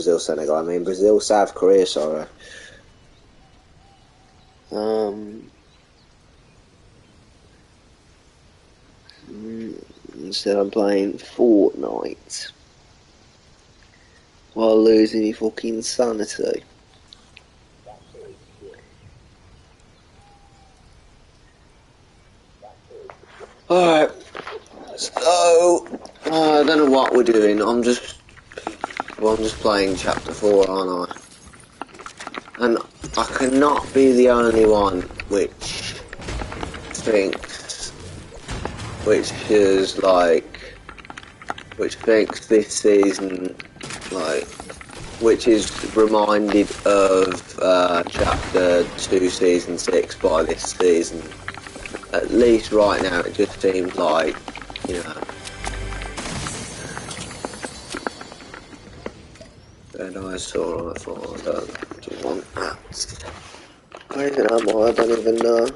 Brazil, Senegal. I mean Brazil, South Korea, sorry. Instead I'm playing Fortnite while losing my fucking sanity. Alright, so I don't know what we're doing. I'm just playing chapter 4, aren't I? And I cannot be the only one which thinks this season, like, which is reminded of chapter 2 season 6 by this season. At least right now it just seems like, you know, Red Eyes saw I thought, I don't want that. Where even am I? I don't even know.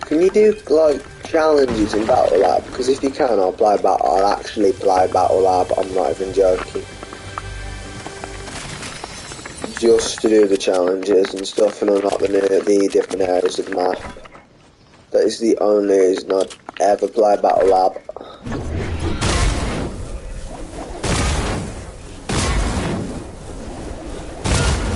Can you do, like, challenges in Battle Lab? Because if you can, I'll actually play Battle Lab, I'm not even joking. Just to do the challenges and stuff and unlock the different areas of the map. That is the only reason I'd ever play Battle Lab.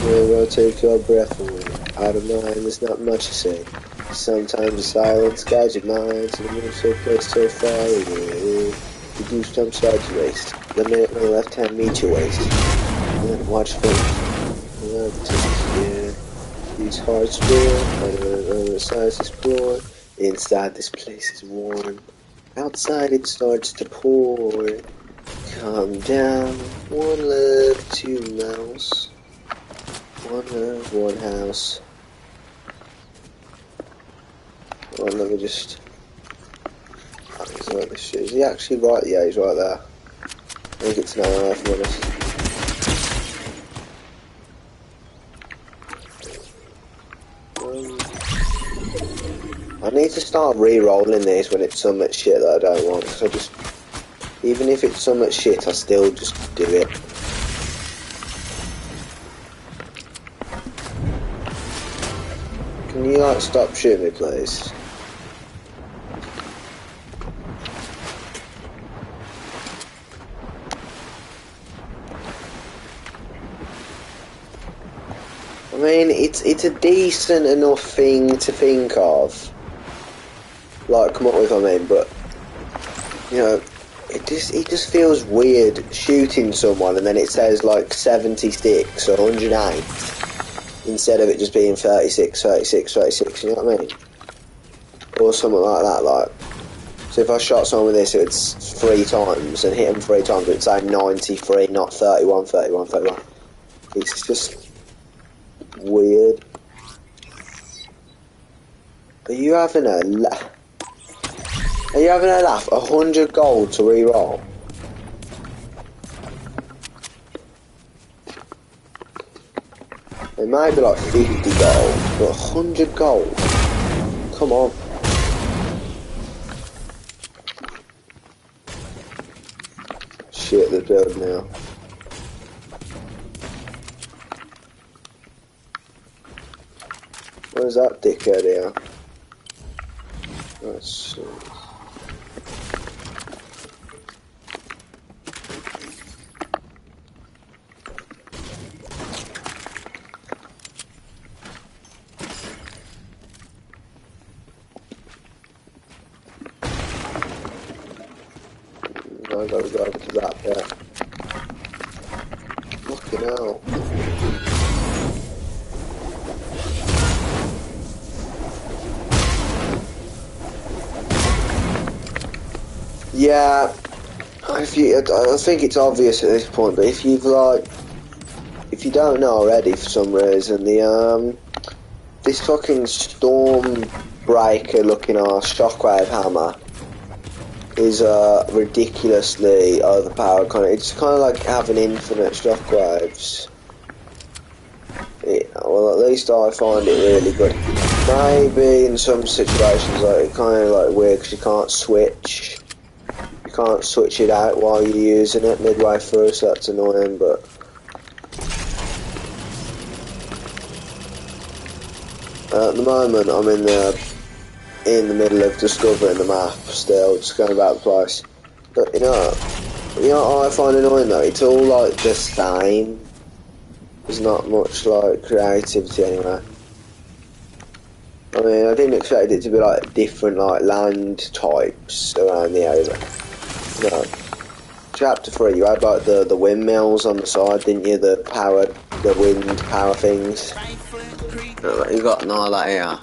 You'll take your breath away. Out of mind, there's not much to say. Sometimes the silence guides your mind to the moon so close, so far away. The goosebumps start to race. The minute on the left hand meets your waist. And then watch for love to yeah. These hearts roar, and the size is born. Inside this place is warm. Outside it starts to pour. Calm down. One love, two mouse. One love, one house. Well, let me just... Is he actually right? Yeah, he's right there. I think it's an hour, if I'm honest. I need to start re-rolling this when it's so much shit that I don't want. So even if it's so much shit, I still just do it. Can you, like, stop shooting me, please? I mean, it's a decent enough thing to think of. Like, come up with, I mean, but, you know, it just feels weird shooting someone and then it says, like, 76 or 108 instead of it just being 36, 36, 36, you know what I mean? Or something like that, like. So if I shot someone with this, it's 3 times and hit them 3 times, it'd say 93, not 31, 31, 31. It's just weird. Are you having a laugh? 100 gold to re-roll? It might be like 50 gold, but 100 gold? Come on. Shit, they're building now. Where's that dickhead here? Let's see. I gotta go over to that bit. Fucking hell. Yeah, I think it's obvious at this point, but if you don't know already for some reason, this fucking Stormbreaker looking ass shockwave hammer is ridiculously overpowered. It's kind of like having infinite shockwaves. Well, at least I find it really good. Maybe in some situations, like, it kind of like weird because you can't switch. You can't switch it out while you're using it midway through, so that's annoying, but... At the moment, I'm in the middle of discovering the map still, just going about the place. But you know what I find annoying though? It's all like the same. There's not much like creativity anyway. I mean, I didn't expect it to be like different like land types around the area. No. Chapter 3, you had like the windmills on the side, didn't you? The wind power things. You got none of that here.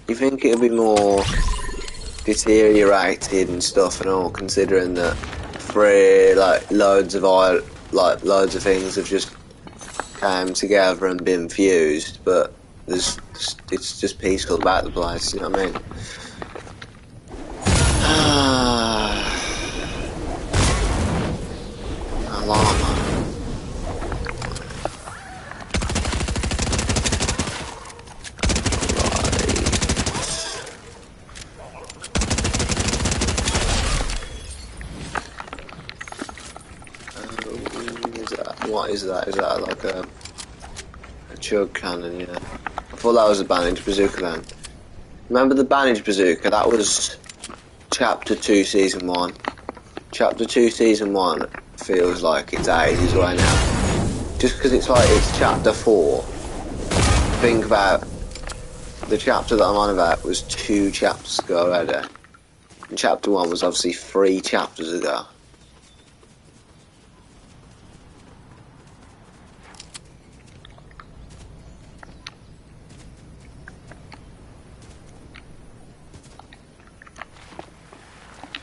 You think it'd be more deteriorated and stuff and all, considering that loads of things have just came together and been fused, but it's just peaceful about the place, you know what I mean? Alarm. What is that? Is that like a chug cannon? Yeah. I thought that was a bandage bazooka then. Remember the bandage bazooka? That was Chapter 2 Season 1. Chapter 2 Season 1 feels like it's ages away now. Just because it's Chapter 4. Think about the chapter that I'm on about was 2 chapters ago already. And Chapter 1 was obviously 3 chapters ago.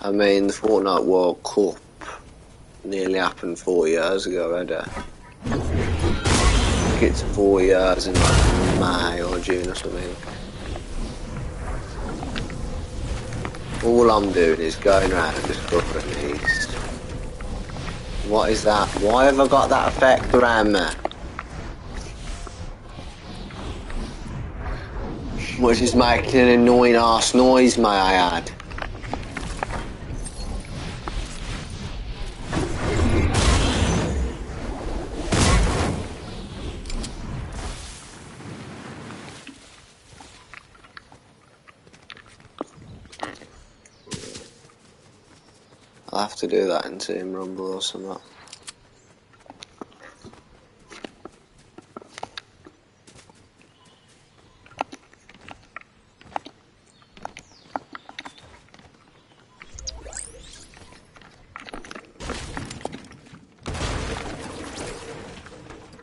I mean, the Fortnite World Cup nearly happened 4 years ago already. I think it's 4 years in like May or June or something. All I'm doing is going around and discovering these. What is that? Why have I got that effect around me? Which is making an annoying ass noise, may I add. I'll have to do that in Team Rumble or something.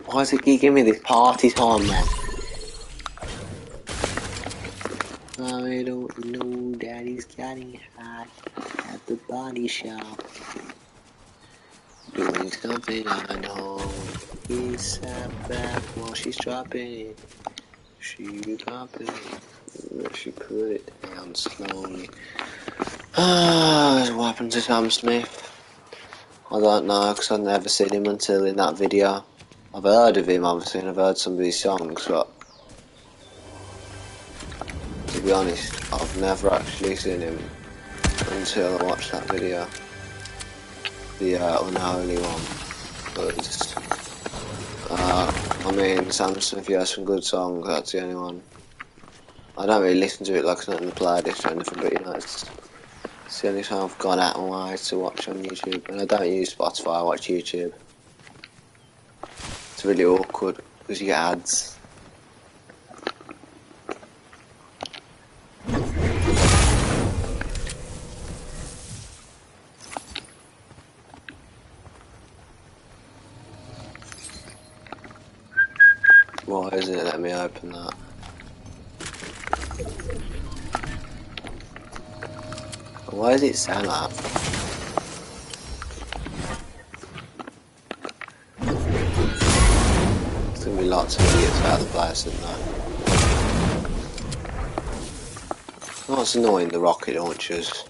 Why is it giving me this party time, man? I don't know, Daddy's getting hot at the body shop. Doing something I know. He sat back while she's dropping it. She dropping it. She put it down slowly. What happened to Sam Smith? I don't know, because I've never seen him until in that video. I've heard of him, obviously, and I've heard some of his songs, but to be honest, I've never actually seen him until I watched that video. The Unholy one. But, I mean, Sam Smith, he has some good songs, that's the only one. I don't really listen to it like it's not in the playlist or anything, but you know, it's the only time I've gone out of my way to watch on YouTube. And I don't use Spotify, I watch YouTube. It's really awkward because you get ads. Why isn't it letting me open that? Why does it sound like that? There's gonna be lots of idiots out of the place, isn't there? Oh, it's annoying, the rocket launchers.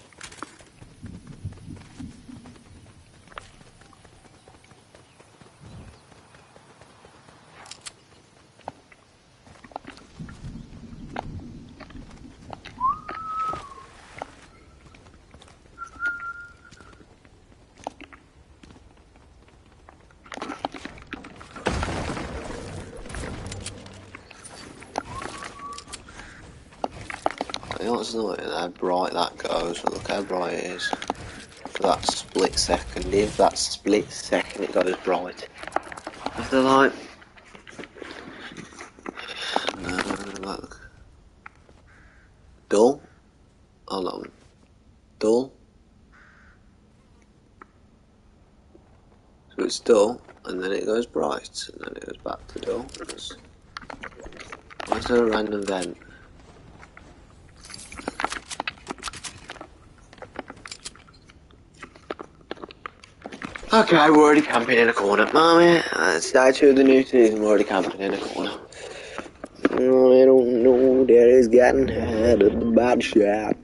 You know what's annoying? How bright that goes. Look how bright it is. For that split second. If that split second it goes bright. If they're like... No, look. Dull? Hold on. Dull? So it's dull, and then it goes bright, and then it goes back to dull. Why is there a random vent? Okay, we're already camping in a corner. Mommy, stay to the new season, we're already camping in a corner. Oh, I don't know, Daddy's gotten out of the bad shop.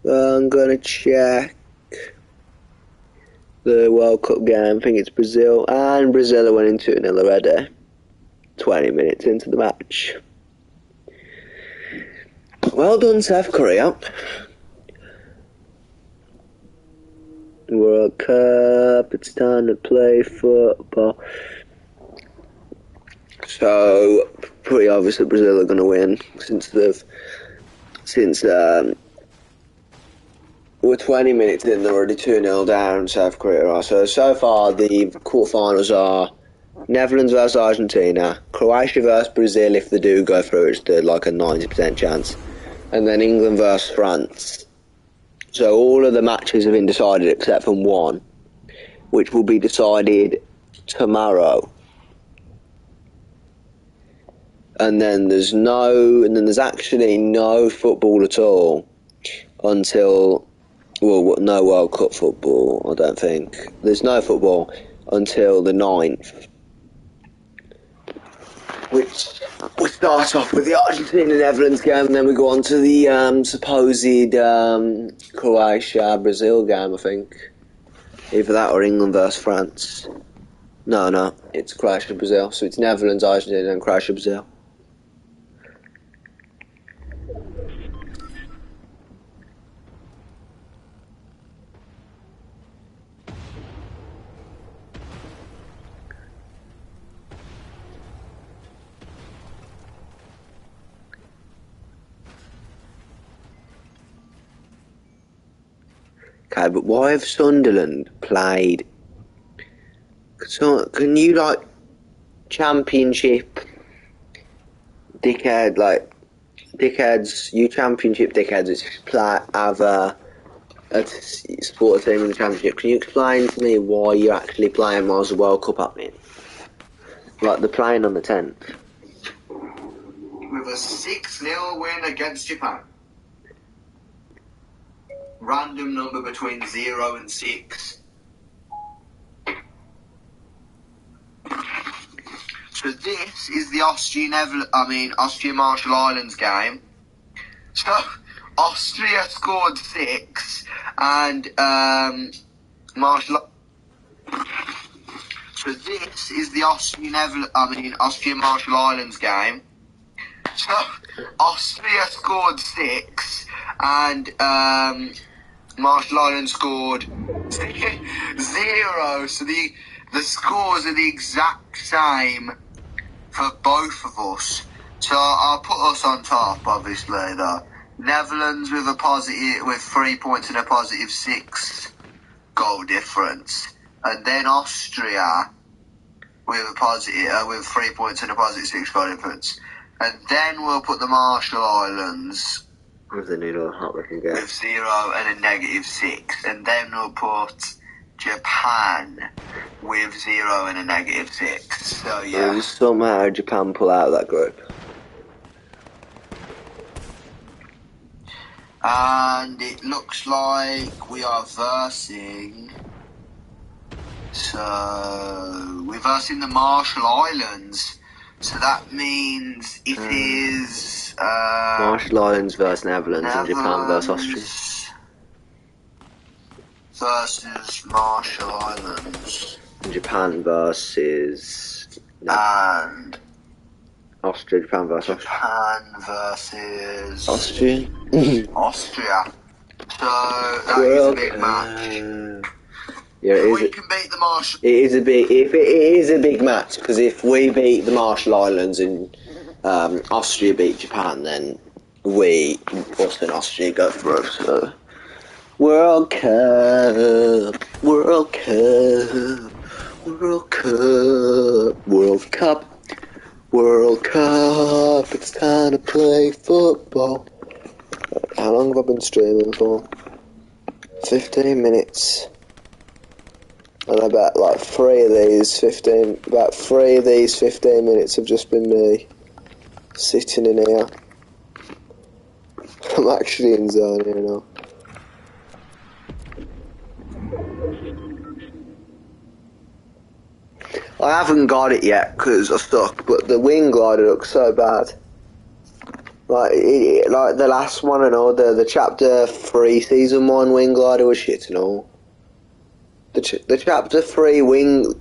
I'm gonna check the World Cup game. I think it's Brazil, and Brazil are winning 2-0 already. 20 minutes into the match. Well done, South Korea. World Cup, it's time to play football. So, pretty obvious that Brazil are going to win since we're 20 minutes in, they're already 2-0 down, South Korea are. So far the quarterfinals are Netherlands versus Argentina, Croatia versus Brazil if they do go through, it's like a 90% chance, and then England versus France. So all of the matches have been decided except for one, which will be decided tomorrow. And then there's actually no football at all until, well, no World Cup football, I don't think. There's no football until the 9th. Which we start off with the Argentina-Netherlands game, and then we go on to the supposed Croatia-Brazil game, I think. Either that or England versus France. No, it's Croatia-Brazil. So it's Netherlands, Argentina, and Croatia-Brazil. Okay, but why have Sunderland played? So, can you, like, championship dickheads, you championship dickheads, it's have a sport team in the championship. Can you explain to me why you're actually playing whilst the World Cup happening? Like, they're playing on the 10th. With a 6-0 win against Japan. Random number between 0 and 6. So this is the Austria Marshall Islands game. So Austria scored 6 and Marshall. So this is the Austria Marshall Islands game. So Austria scored 6 and Marshall Islands scored 0. So the scores are the exact same for both of us. So I'll put us on top, obviously, though. Netherlands with 3 points and a positive 6 goal difference, and then Austria with 3 points and a positive 6 goal difference, and then we'll put the Marshall Islands with the needle heartbreaking game with 0 and a negative 6, and then we'll put Japan with 0 and a negative 6. So yeah. Somehow Japan pull out of that group. And it looks like we are versing. So we're versing the Marshall Islands. So that means it is Marshall Islands versus Netherlands and Japan versus Austria. Versus Marshall Islands. Japan versus and Austria. Japan versus Austria. Austria. So that is a big match. Yeah, if we can beat the Marshall. It is a big. If it is a big match, because if we beat the Marshall Islands and Austria beat Japan, then Wait, what's the last you go through? So, World Cup, World Cup, World Cup, World Cup, World Cup. It's time to play football. How long have I been streaming for? 15 minutes. And I bet like about 3 of these 15 minutes have just been me sitting in here. I'm actually in zone here now. I haven't got it yet because I stuck, but the wing glider looks so bad. Like the last one and all, the chapter 3 season 1 wing glider was shit and all. The chapter 3 wing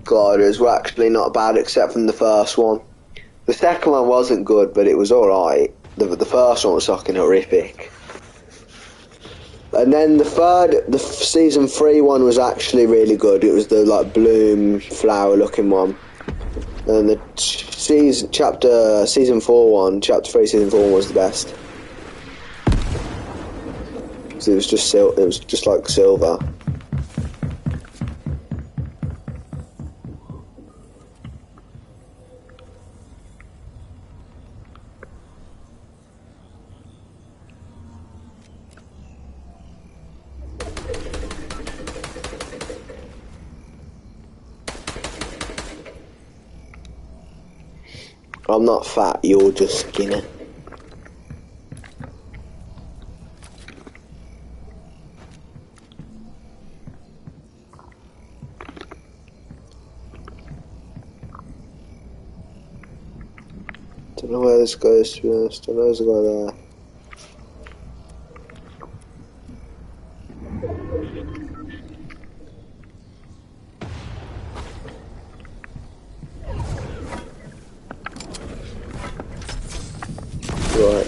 gliders were actually not bad except from the first one. The second one wasn't good, but it was alright. The first one was fucking horrific. And then the season 3 one was actually really good. It was the like bloom flower looking one. And the season 4 one was the best. So it was just like silver. I'm not fat, you're just skinny. Don't know where this goes, to be honest. I know there's a guy there. Right.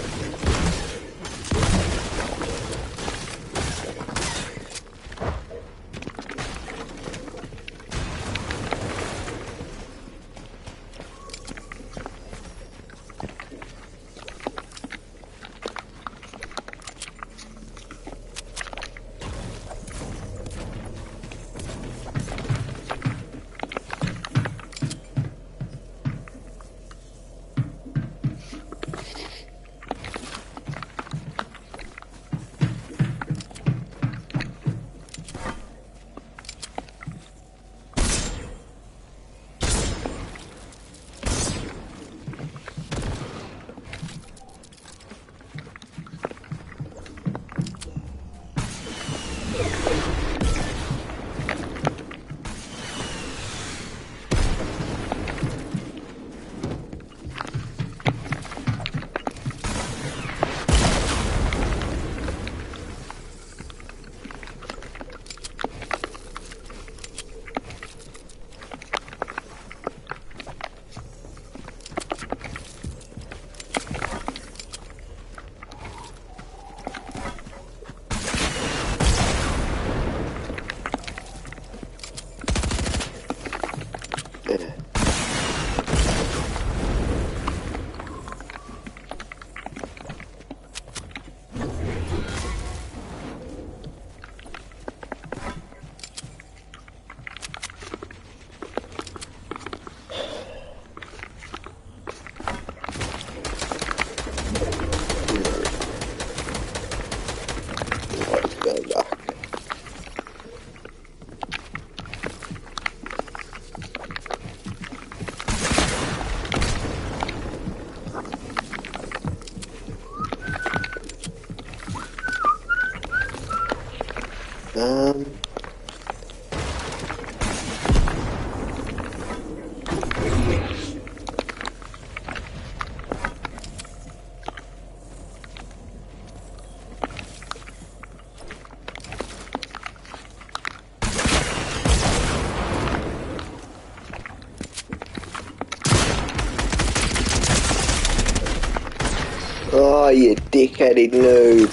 Oh, you dickheaded noob.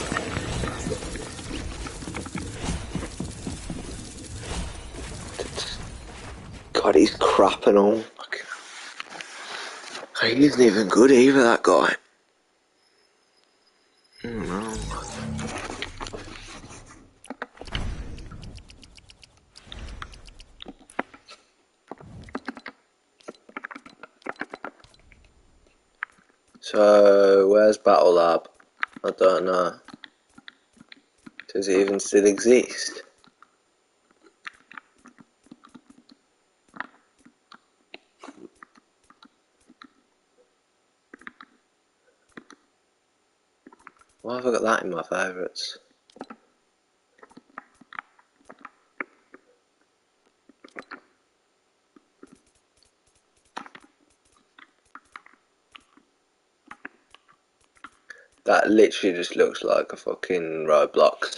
God, he's crap and all. He isn't even good either, that guy. So, where's Battle Lab? I don't know. Does it even still exist? Why have I got that in my favourites? That literally just looks like a fucking Roblox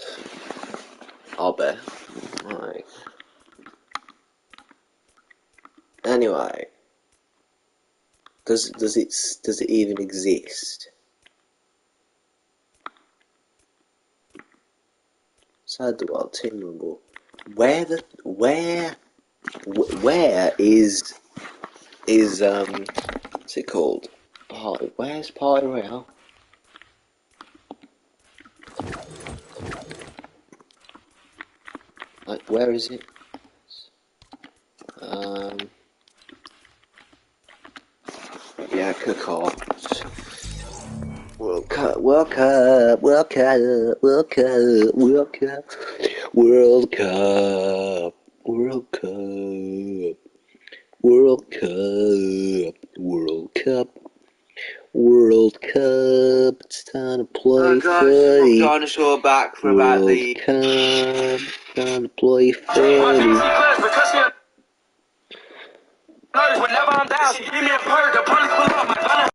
hobby. Like. Anyway, does it even exist? Inside the World Team Rumble. Where is what's it called? Where's Party Royale? Like, where is it? Yeah, Cookout. World Cup, World Cup, World Cup, World Cup, World Cup, World Cup, World Cup, World Cup, World Cup, World Cup. It's time to play footy. Dinosaur back for about the Cup. Time to play footy. Whenever I'm down, she give me a bird. The police pull up my gun.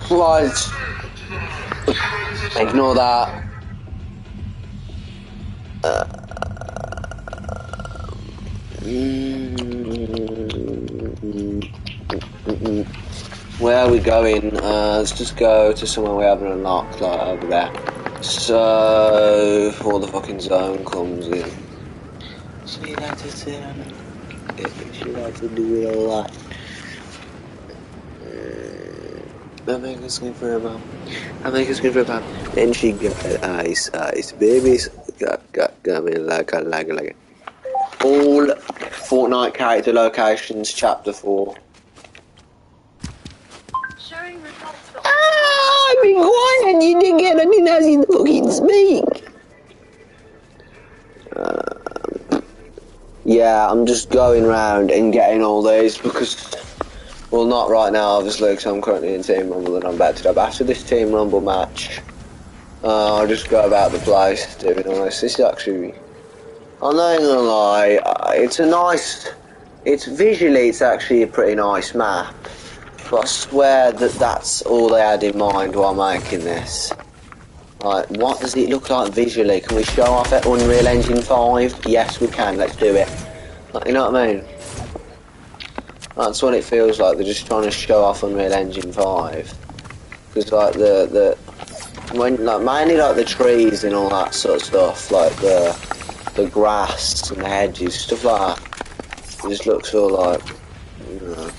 Slides. Ignore that. Where are we going? Let's just go to somewhere we haven't unlocked, like over there. So, before the fucking zone comes in. So you like to sit on it. You like to do it a lot. I make a screen for a mom. Then she got ice, babies. Got me like it. All Fortnite character locations, chapter 4. Showing results for I've been quiet, you didn't have to fucking speak. Yeah, I'm just going round and getting all these because, well, not right now, obviously, because I'm currently in Team Rumble and I'm about to go. After this Team Rumble match, I'll just go about the place, to be honest. This is actually, I'm not even gonna lie, visually it's actually a pretty nice map, but I swear that's all they had in mind while making this. Like, what does it look like visually? Can we show off at Unreal Engine 5? Yes, we can, let's do it. Like, you know what I mean? That's what it feels like, they're just trying to show off Unreal Engine 5. Because, like, mainly, like, the trees and all that sort of stuff, like, the grass and the hedges, stuff like that. It just looks all like, you know,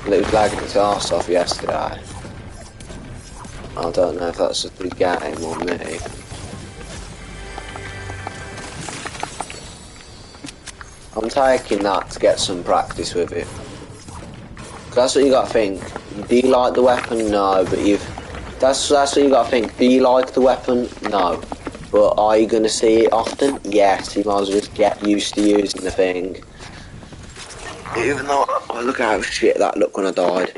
it was lagging its arse off yesterday. I don't know if that's the game or me. I'm taking that to get some practice with it. That's what you gotta think. Do you like the weapon? No, but that's what you gotta think. Do you like the weapon? No. But are you gonna see it often? Yes, you might as well just get used to using the thing. Even though, oh, look how shit that looked when I died.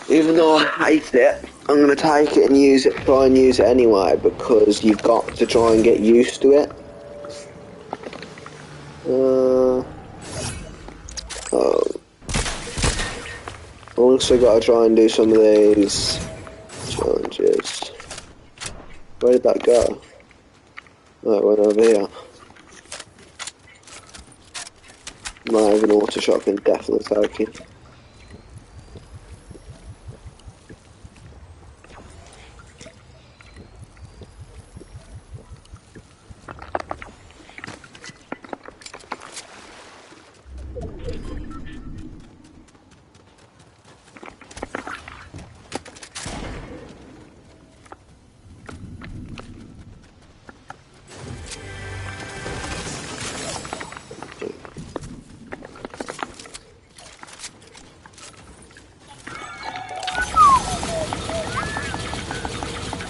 Even though I hate it, I'm going to take it and try and use it anyway, because you've got to try and get used to it. Also got to try and do some of these challenges. Where did that go? Oh, it went over here. Might have an auto shotgun definitely taking.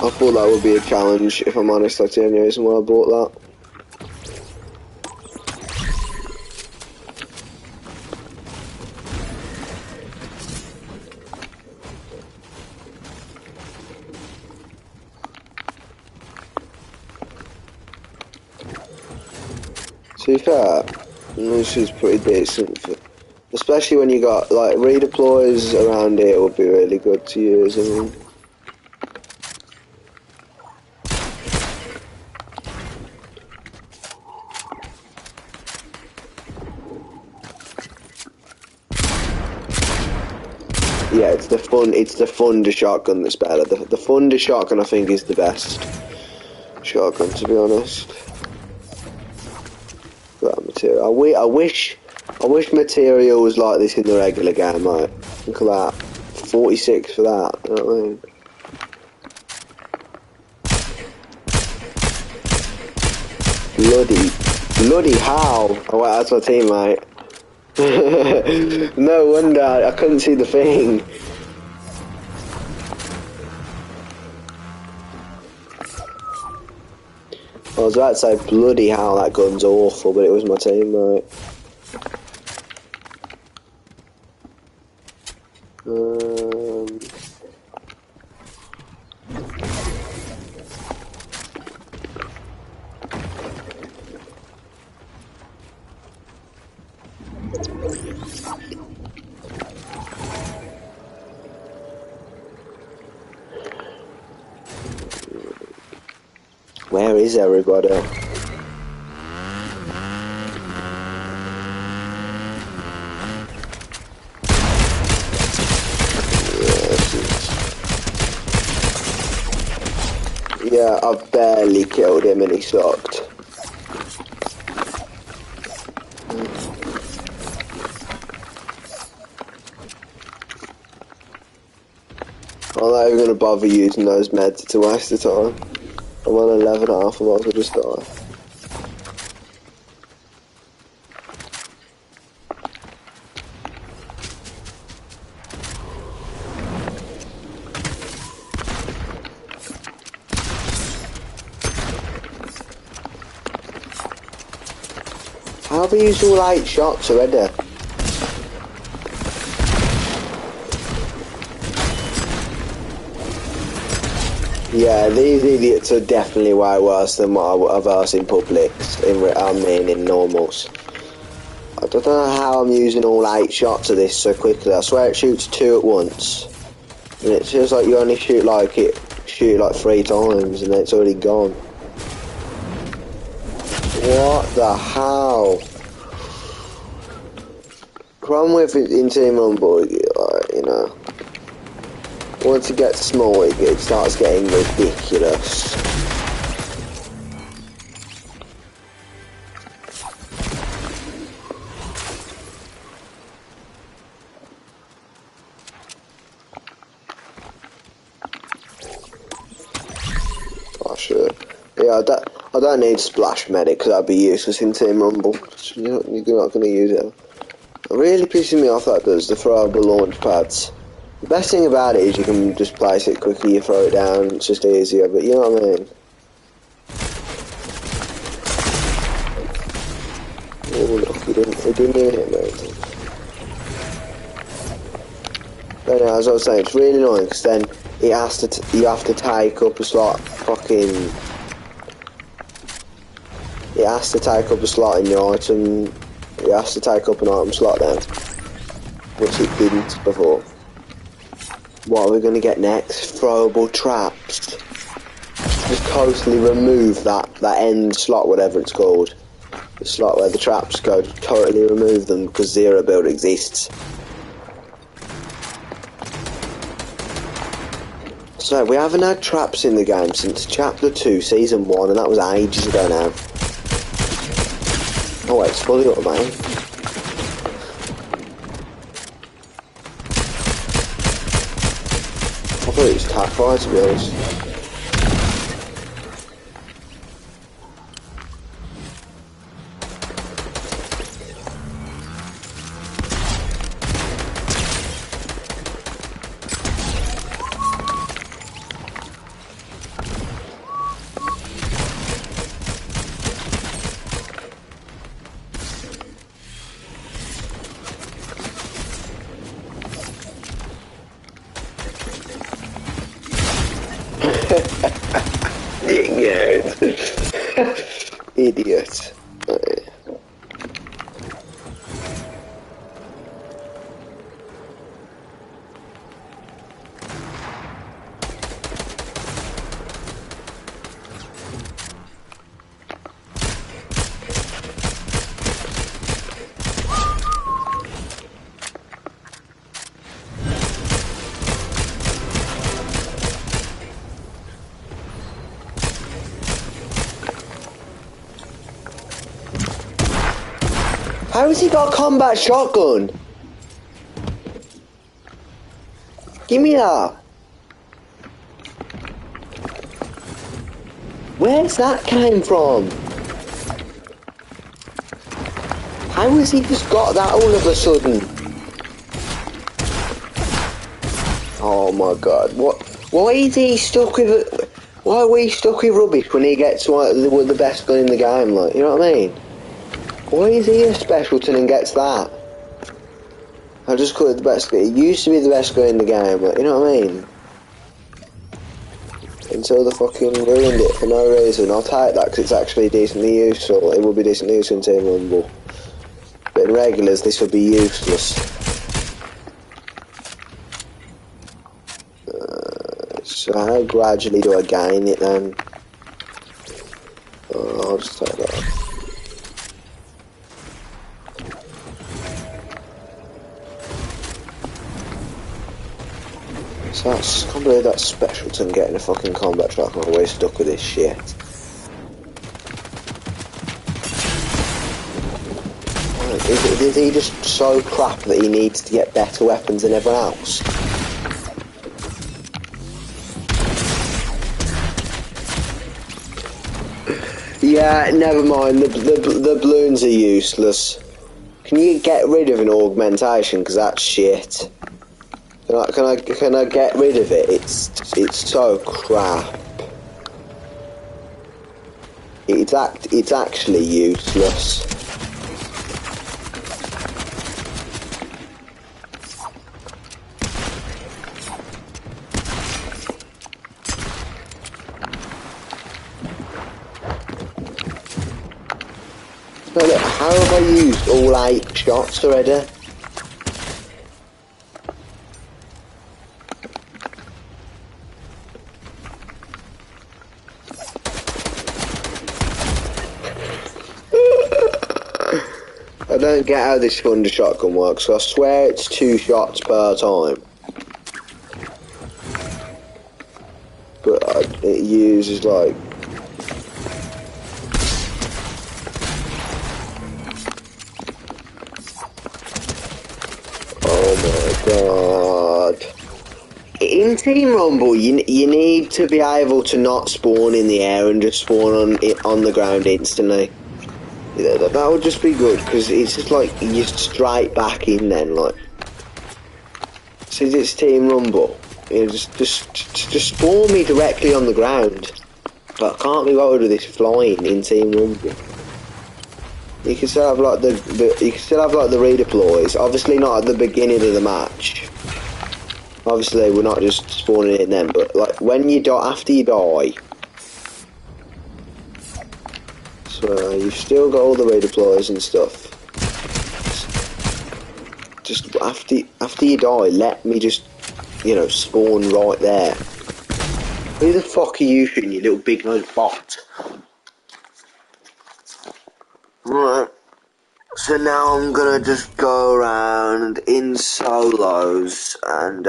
I thought that would be a challenge, if I'm honest. That's the only reason why I bought that. To be fair, this is pretty decent, especially when you got like redeploys around here would be really good to use. I mean. Yeah, it's the Thunder shotgun that's better. The Thunder shotgun I think is the best shotgun, to be honest. That material. I wish material was like this in the regular game, mate. Look at that. 46 for that, you know what I mean? Bloody how? Oh wait, that's my teammate. No wonder, I couldn't see the thing. I was about to say bloody hell, that gun's awful, but it was my teammate. Where is everybody? Yeah, I've barely killed him and he sucked. I'm not even going to bother using those meds, it's a waste of time. I'm on 11.5, I might as well just die. How have you used all 8 shots already? Yeah, these idiots are definitely way worse than what I've asked in publics, in normals. I don't know how I'm using all 8 shots of this so quickly. I swear it shoots 2 at once. And it feels like you only shoot like 3 times and then it's already gone. What the hell? Problem with it in Team Rumble, you know, once it gets small, it starts getting ridiculous. Oh shit. Yeah, I don't need Splash Medic because that'd be useless in Team Rumble. You're not going to use it. It really pisses me off that does, the throwable launch pads. The best thing about it is you can just place it quickly, you throw it down, it's just easier, but you know what I mean? Oh look, he didn't even hit me. But anyway, as I was saying, it's really annoying because then you have to take up a slot it has to take up a slot in your item, it has to take up an item slot then, which it didn't before. What are we going to get next? Throwable traps. Just totally remove that end slot, whatever it's called. The slot where the traps go, totally remove them because zero build exists. So, we haven't had traps in the game since Chapter 2, Season 1, and that was ages ago now. Oh wait, it's fully up, mate. I thought it was tap fire, to be honest. Idiot. How has he got a combat shotgun? Give me that. Where's that came from? How has he just got that all of a sudden? Oh my god, what? Why is he stuck with it? Why are we stuck with rubbish when he gets like, the best gun in the game, like, you know what I mean? Why is he a specialton and gets that? I just call it the best gun. It used to be the best gun in the game, like, you know what I mean? Until they fucking ruined it for no reason. I'll take that because it's actually decently useful. It will be decently useful in Team Rumble. But in regulars, this would be useless. So how gradually do I gain it then? Oh, I'll just take that. So that's, I can't believe that specialton getting a fucking combat track. I'm always stuck with this shit. Is he just so crap that he needs to get better weapons than everyone else? Yeah, never mind. The balloons are useless. Can you get rid of an augmentation? Because that's shit. Can I get rid of it? It's so crap. It's actually useless. No, look, how have I used all 8 shots already? I don't get how this thunder shotgun works, so I swear it's 2 shots per time. But it uses like... Oh my god. In Team Rumble, you need to be able to not spawn in the air and just spawn on the ground instantly. That would just be good, because it's just like, you're straight back in then, like. Since it's Team Rumble, you know, just spawn me directly on the ground. But I can't be bothered with this flying in Team Rumble. You can still have like the redeploys, obviously not at the beginning of the match. Obviously we're not just spawning in them, but like when you die, after you die. So you've still got all the redeploys and stuff. Just after you die, let me just you know, spawn right there. Who the fuck are you shooting, you little big nosed bot? Right. So now I'm gonna just go around in solos and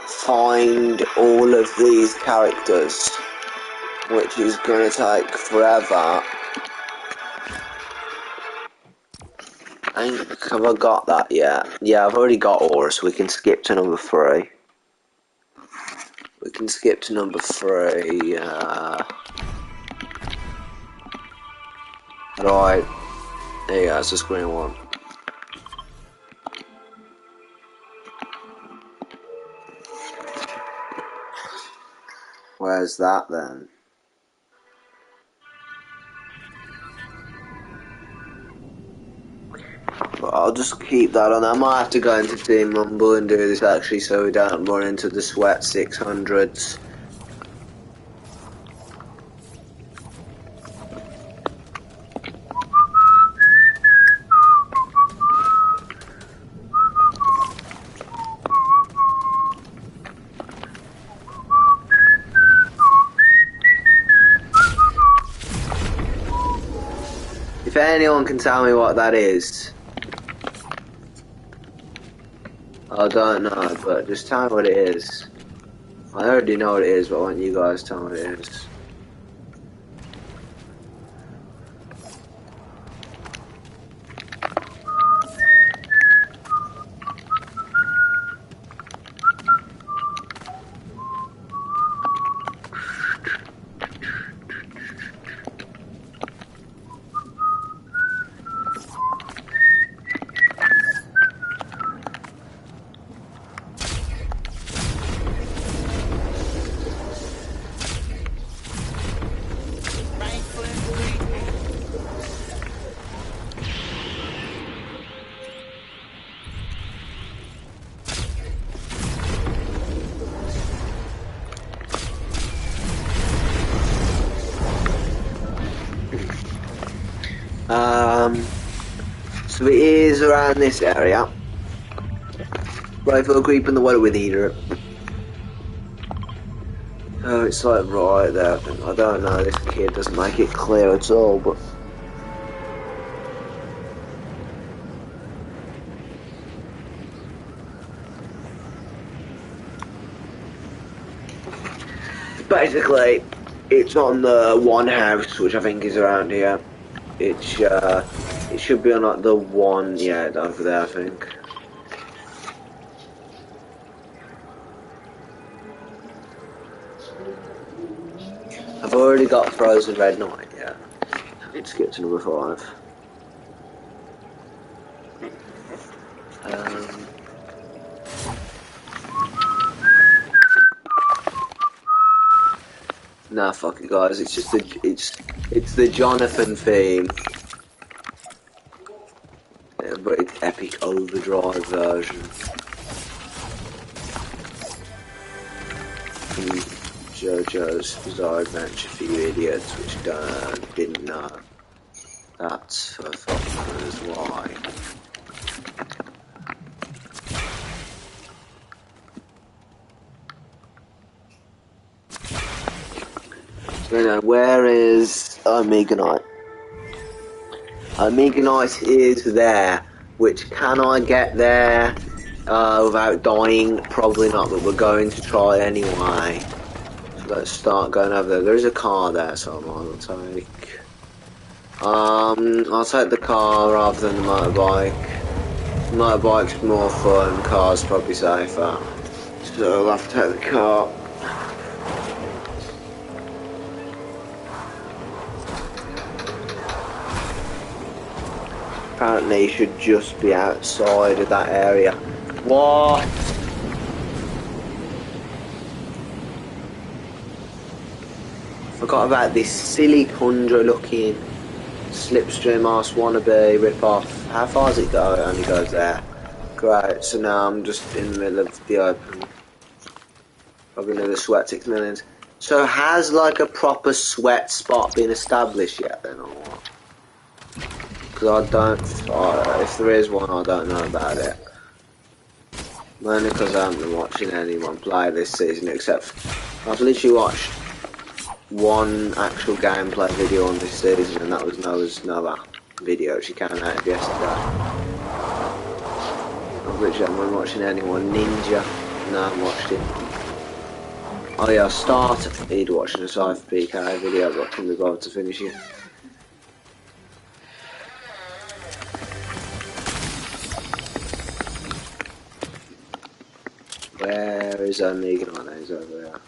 find all of these characters, which is gonna take forever. Have I got that yet? Yeah, I've already got Aura, so we can skip to number 3. We can skip to number 3. Right. There you go, it's the screen one. Where's that then? But I'll just keep that on. I might have to go into Team Rumble and do this actually so we don't run into the sweat 600s. If anyone can tell me what that is, I don't know, but just tell me what it is. I already know what it is, but I want you guys to tell me what it is. So it is around this area. Rifle creep in the water with heater. Oh, it's like right there. I don't know, this kid doesn't make it clear at all, but... Basically, it's on the one house, which I think is around here. It should be on like the one, yeah, over there, I think. I've already got Frozen Red Knight, yeah. Let's get to number 5. Nah, fuck it, guys. It's just it's the Jonathan theme, yeah, but it's Epic Overdrive version. From JoJo's Bizarre Adventure for you idiots, which didn't know. That's for fuckers why. You know, where is Omega Knight? Omega Knight is there, which can I get there without dying? Probably not, but we're going to try anyway. So let's start going over there. There's a car there, so I might as well take. I'll take the car rather than the motorbike. Motorbike's more fun, car's probably safer. So I'll have to take the car. Apparently, you should just be outside of that area. What? Forgot about this silly Kundra looking slipstream ass wannabe rip off. How far does it go? It only goes there. Great, so now I'm just in the middle of the open. Probably another sweat 6 millions. So has like a proper sweat spot been established yet then, or what? Because I don't, if there is one, I don't know about it. Mainly because I haven't been watching anyone play this season, except I've literally watched one actual gameplay video on this season, and that was Noah's Noah video. She came out of yesterday. I've literally haven't been watching anyone. Ninja, no, I haven't watched it. Oh yeah, I started watching a Cypher PK video, but I couldn't be bothered to finish it. Where is Omega? Oh, no, he's over there.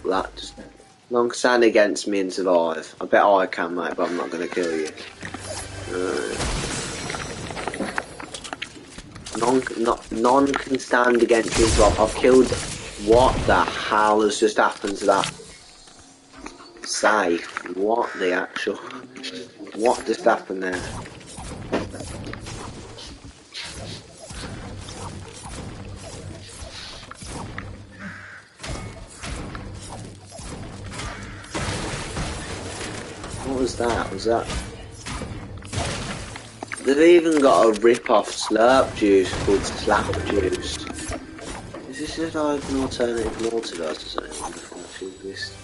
That just long stand against me and survive. I bet I can, mate, but I'm not going to kill you. None can stand against me. So I've killed. What the hell has just happened to that safe? What the actual? What just happened there? What was that? Was that? They've even got a rip-off slurp juice called Slap Juice. Is this just like an alternative multiverse or something? I wonder if it actually exists.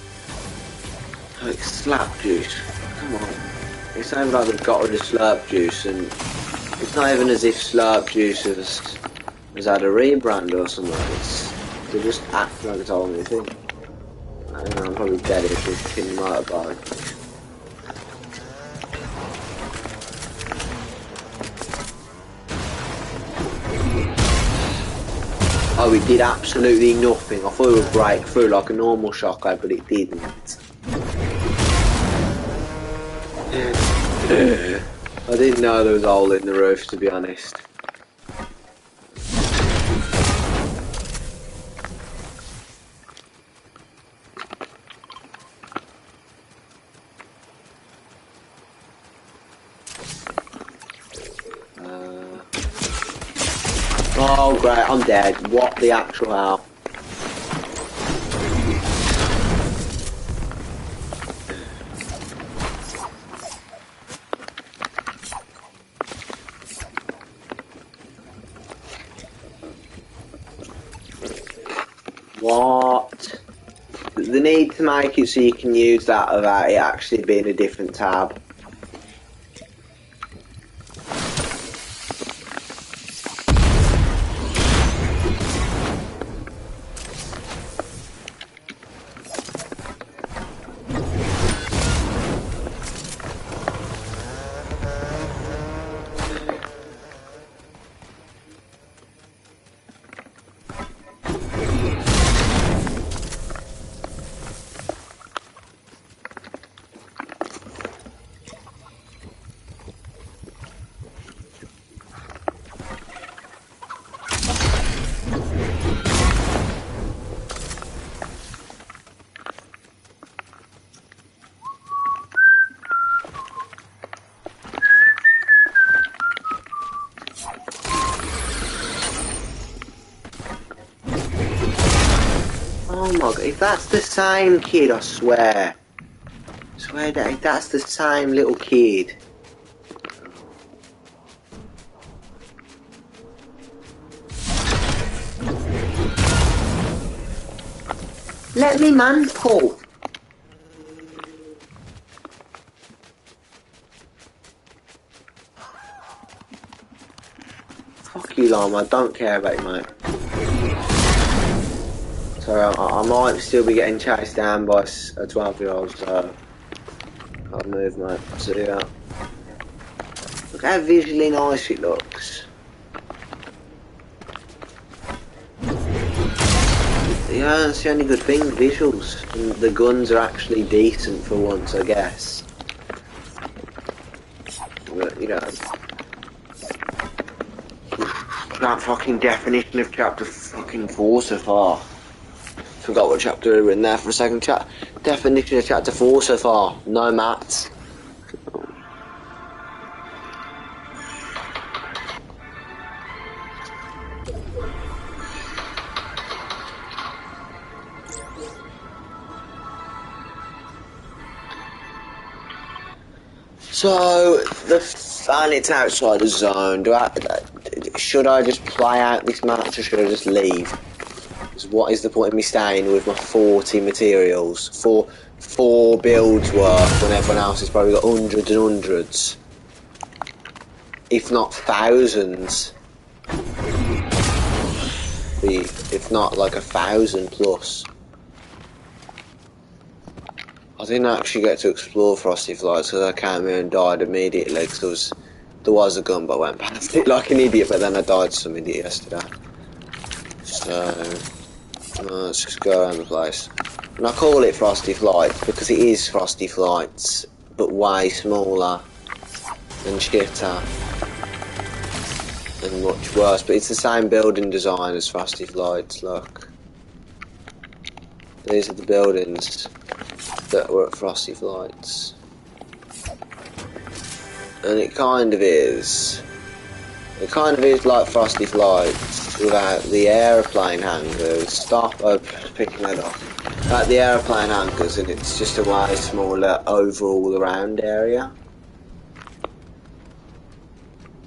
Like Slap Juice. Come on. It's not even like they've got rid of Slurp Juice, and it's not even as if Slurp Juice has had a rebrand or something. They just act like it's a whole new thing. I don't know, I'm probably dead if this fucking motorbike. Oh, it did absolutely nothing. I thought it would break through like a normal shotgun, but it didn't. I didn't know there was a hole in the roof, to be honest. Oh great, I'm dead. What the actual hell? What? They need to make it so you can use that without it actually being a different tab. Oh my god, if that's the same kid, I swear. I swear that if that's the same little kid. Let me man pull. Fuck you, Llama, I don't care about you, mate. So I might still be getting chased down by a 12-year-old, so I'll move, mate. See ya. Look how visually nice it looks. Yeah, that's the only good thing, visuals. And the guns are actually decent for once, I guess. But, you know, that fucking definition of chapter fucking 4 so far. Forgot what chapter we were in there for a second. Definition of chapter 4 so far. No maths. So, and it's outside the zone. Should I just play out this match or should I just leave? Because what is the point of me staying with my 40 materials? Four builds worth when everyone else has probably got hundreds and hundreds. If not thousands. If not like 1,000 plus. I didn't actually get to explore Frosty Flights because I came here and died immediately because there was a gun but I went past it like an idiot, but then I died to some idiot yesterday. So, let's just go around the place. And I call it Frosty Flights because it is Frosty Flights, but way smaller and shitter and much worse, but it's the same building design as Frosty Flights, look. These are the buildings that were at Frosty Flights. And it kind of is like Frosty Flights without the aeroplane hangars. Stop picking that up. Like the aeroplane hangars, and it's just a way smaller overall around area.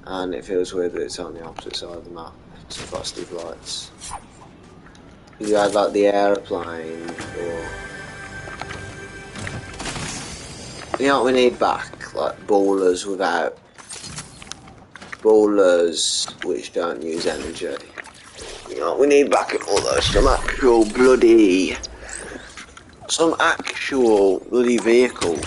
And it feels weird that it's on the opposite side of the map to Frosty Flights. You had like the aeroplane, or you know what we need back? Like ballers which don't use energy. You know what we need back at all those? Some actual bloody vehicles.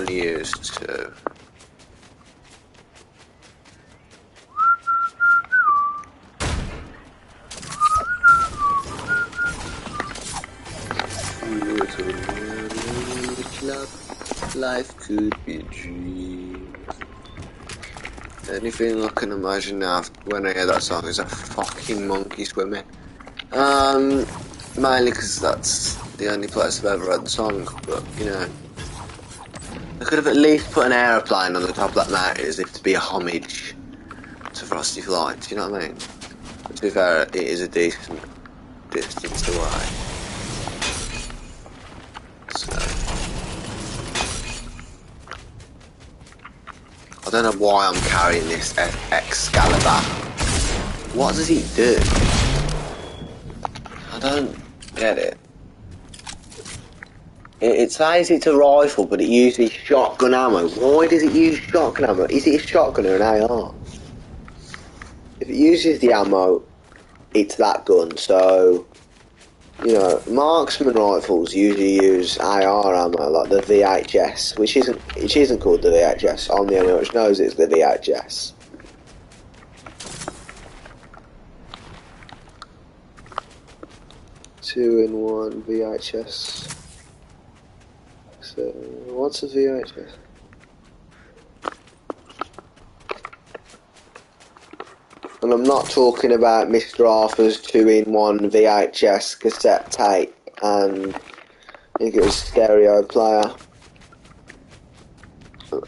Used to. Life could be a dream. Anything I can imagine now when I hear that song is a fucking monkey swimming. Mainly because that's the only place I've ever heard the song, but you know. I could have at least put an aeroplane on the top of that mountain as if to be a homage to Frosty Flights, you know what I mean? But to be fair, it is a decent distance away. So, I don't know why I'm carrying this Excalibur. What does it do? I don't get it. It says it's a rifle, but it uses shotgun ammo. Why does it use shotgun ammo? Is it a shotgun or an AR? If it uses the ammo, it's that gun. So, you know, marksman rifles usually use AR ammo, like the VHS, which isn't called the VHS. I'm the only one which knows it's the VHS. Two-in-one VHS. So, what's a VHS? And I'm not talking about Mr. Arthur's 2-in-1 VHS cassette tape and I think it was stereo player,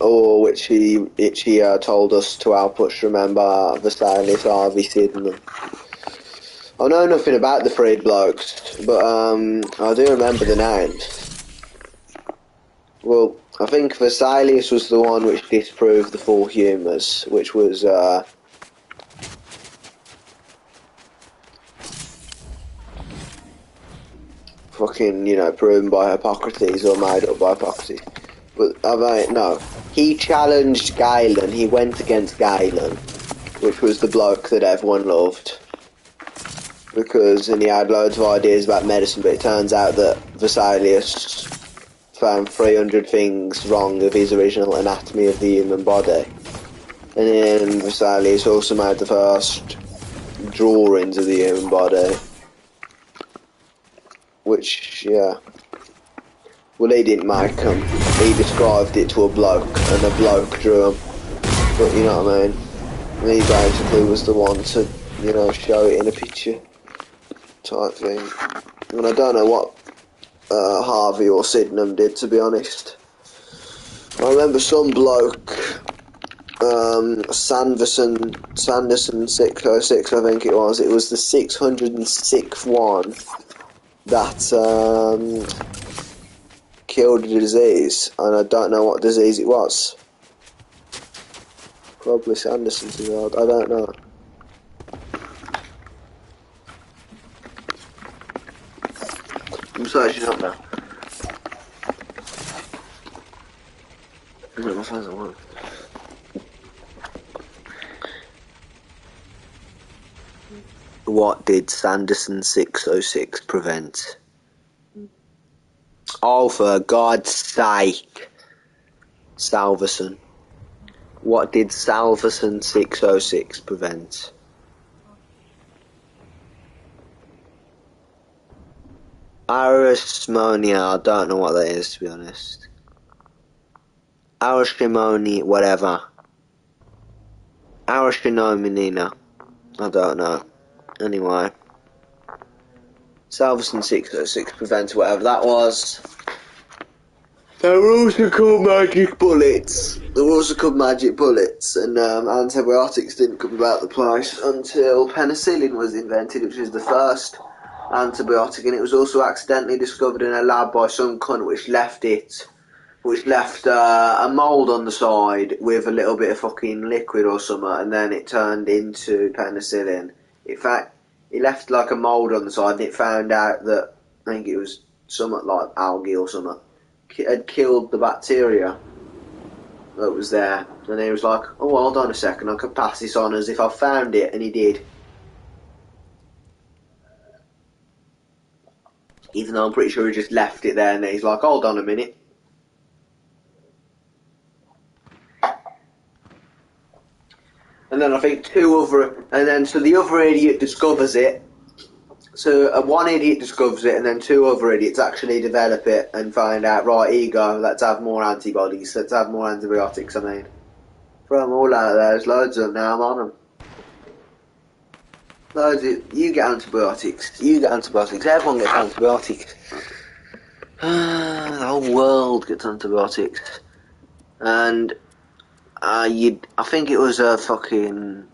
or which he told us to help us remember the stylish Harvey Sidman. I know nothing about the Freed blokes, but I do remember the names. Well, I think Vesalius was the one which disproved the four humours, which was fucking, you know, proven by Hippocrates or made up by Hippocrates. But I mean, no, he challenged Galen. He went against Galen, which was the bloke that everyone loved. and he had loads of ideas about medicine, but it turns out that Vesalius found 300 things wrong of his original anatomy of the human body. And then Vesalius also made the first drawings of the human body. Which, yeah. Well, he didn't make them. He described it to a bloke, and a bloke drew them. But you know what I mean? He basically was the one to, you know, show it in a picture type thing. And I don't know what Harvey or Sydenham did, to be honest. I remember some bloke, Sanderson 606, I think it was the 606th one that killed a disease, and I don't know what disease it was. Probably Sanderson's disease, I don't know. I'm searching up now. What did Sanderson 606 prevent? Oh, for God's sake. Salverson. What did Salverson 606 prevent? Arishmonia, I don't know what that is, to be honest. Arishmonia, whatever. Arishmonia, I don't know. Anyway. Salverson 606 prevents whatever that was. They were also called magic bullets. And antibiotics didn't come about the place until penicillin was invented, which was the first antibiotic, and it was also accidentally discovered in a lab by some cunt which left a mould on the side with a little bit of fucking liquid or something, and then it turned into penicillin. In fact, he left like a mould on the side, and it found out that, I think it was something like algae or something, had killed the bacteria that was there. And he was like, oh, hold on a second, I could pass this on as if I found it, and he did. Even though I'm pretty sure he just left it there, and then he's like, hold on a minute. And then I think so the other idiot discovers it. So one idiot discovers it, and then two other idiots actually develop it and find out, right, here you go, let's have more antibodies, let's have more antibiotics, I mean. Throw them all out there, there's loads of them now, I'm on them. You get antibiotics, everyone gets antibiotics. The whole world gets antibiotics. And I think it was a fucking,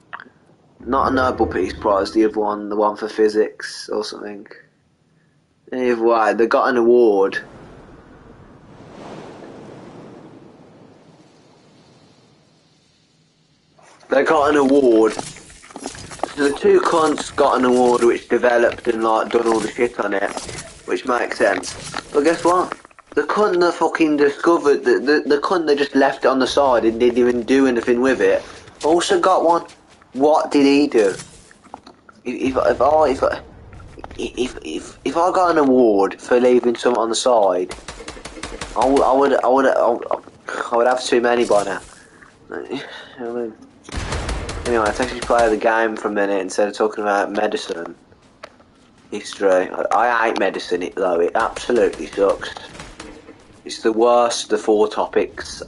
not a Nobel Peace Prize, the other one, the one for physics or something. Either way, they got an award. They got an award. So the two cunts got an award which developed and like done all the shit on it, which makes sense. But guess what? The cunt that fucking discovered, the cunt that just left it on the side and didn't even do anything with it, also got one. What did he do? If I got an award for leaving something on the side, I would have too many by now. You know what I mean? Anyway, let's actually play the game for a minute instead of talking about medicine history. I hate medicine though, it absolutely sucks. It's the worst of the four topics.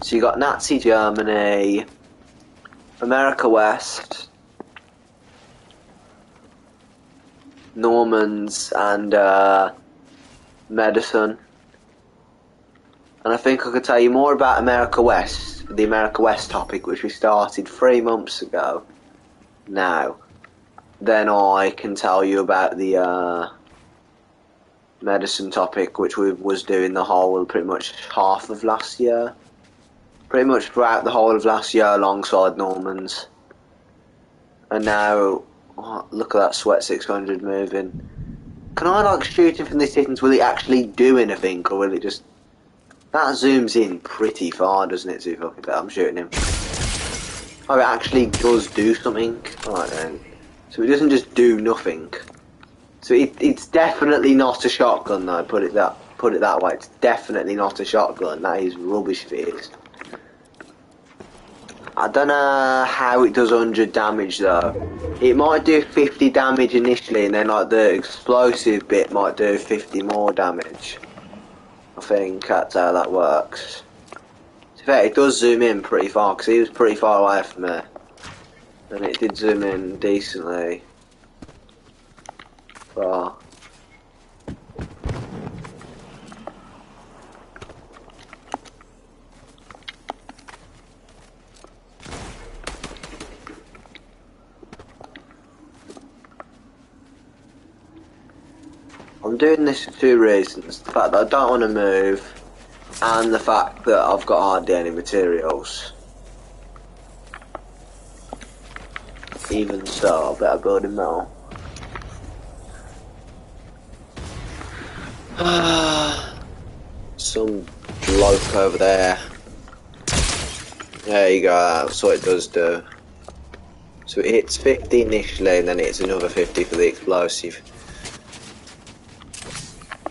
So you got Nazi Germany, America West, Normans, and medicine. And I think I could tell you more about America West, the America West topic, which we started 3 months ago now, than I can tell you about the medicine topic, which we was doing the whole, pretty much half of last year. Pretty much throughout the whole of last year alongside Normans. And now, oh, look at that Sweat 600 moving. Can I like shoot him from this distance? Will it actually do anything, or will it just... That zooms in pretty far, doesn't it, to fucking I'm shooting him. Oh, it actually does do something. Alright then. So it doesn't just do nothing. So it's definitely not a shotgun though, put it that way. It's definitely not a shotgun. That is rubbish if it is. I don't know how it does 100 damage though. It might do 50 damage initially, and then like the explosive bit might do 50 more damage. I think that's how that works. To be fair, it does zoom in pretty far, because he was pretty far away from me. And it did zoom in decently far. I'm doing this for two reasons. The fact that I don't want to move, and the fact that I've got hardly any materials. Even so, I better build him now. Some bloke over there. There you go, that's what it does do. So it hits 50 initially, and then it's another 50 for the explosive.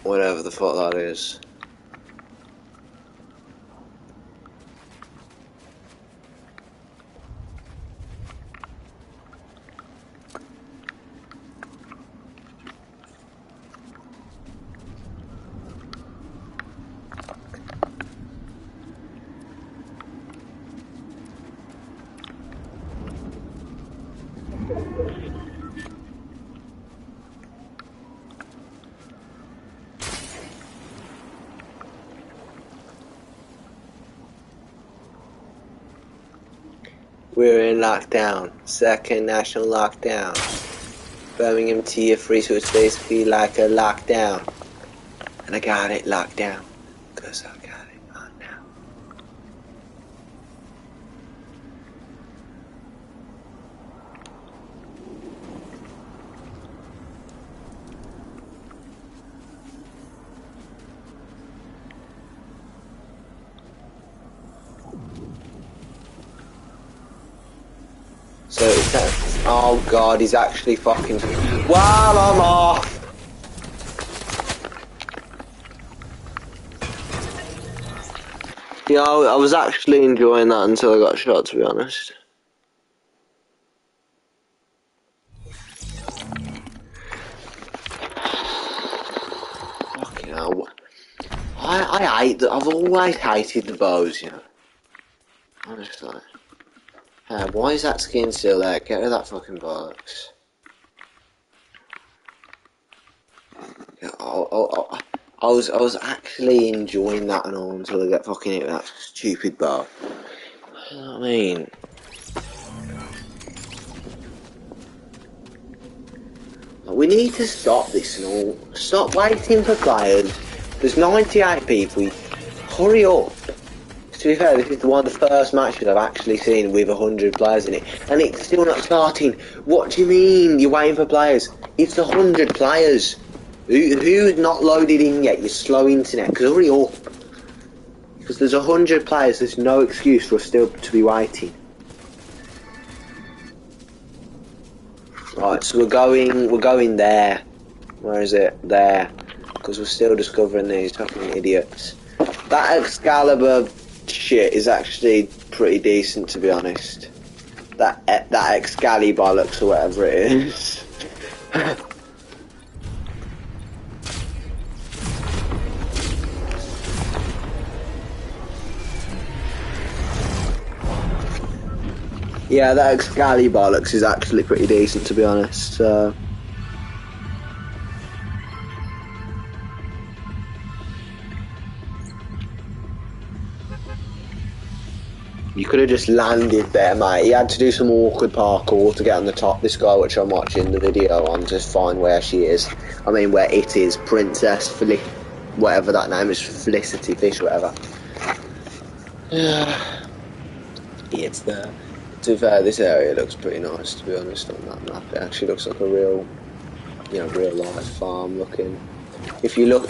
Whatever the fuck that is. We're in lockdown. Second national lockdown. Birmingham Tier 3, so it's basically like a lockdown. And I got it locked down. Because I got it on now. So it's that. Oh god, he's actually fucking. While I'm off! Yeah, I was actually enjoying that until I got shot, to be honest. Fucking hell. I hate that. I've always hated the bows, you know. Honestly. Why is that skin still there? Get rid of that fucking bollocks. Yeah, I was actually enjoying that and all until I get fucking hit with that stupid bow. You know what I mean? We need to stop this and all. Stop waiting for players. There's 98 people. Hurry up. To be fair, this is one of the first matches I've actually seen with 100 players in it, and it's still not starting. What do you mean you're waiting for players? It's 100 players. Who's not loaded in yet? You're slow internet, because hurry up. Because there's 100 players, there's no excuse for us still to be waiting. Right, so we're going there. Where is it? There. Because we're still discovering these fucking idiots. That Excalibur shit is actually pretty decent, to be honest. That Excalibur or whatever it is. Yeah, that Excalibur is actually pretty decent, to be honest. You could have just landed there, mate. He had to do some awkward parkour to get on the top. This guy, which I'm watching the video on, to find where she is. I mean, where it is. Princess whatever that name is. Felicity Fish, whatever. It's there. To be fair, this area looks pretty nice, to be honest, on that map. It actually looks like a real, real life farm looking. If you look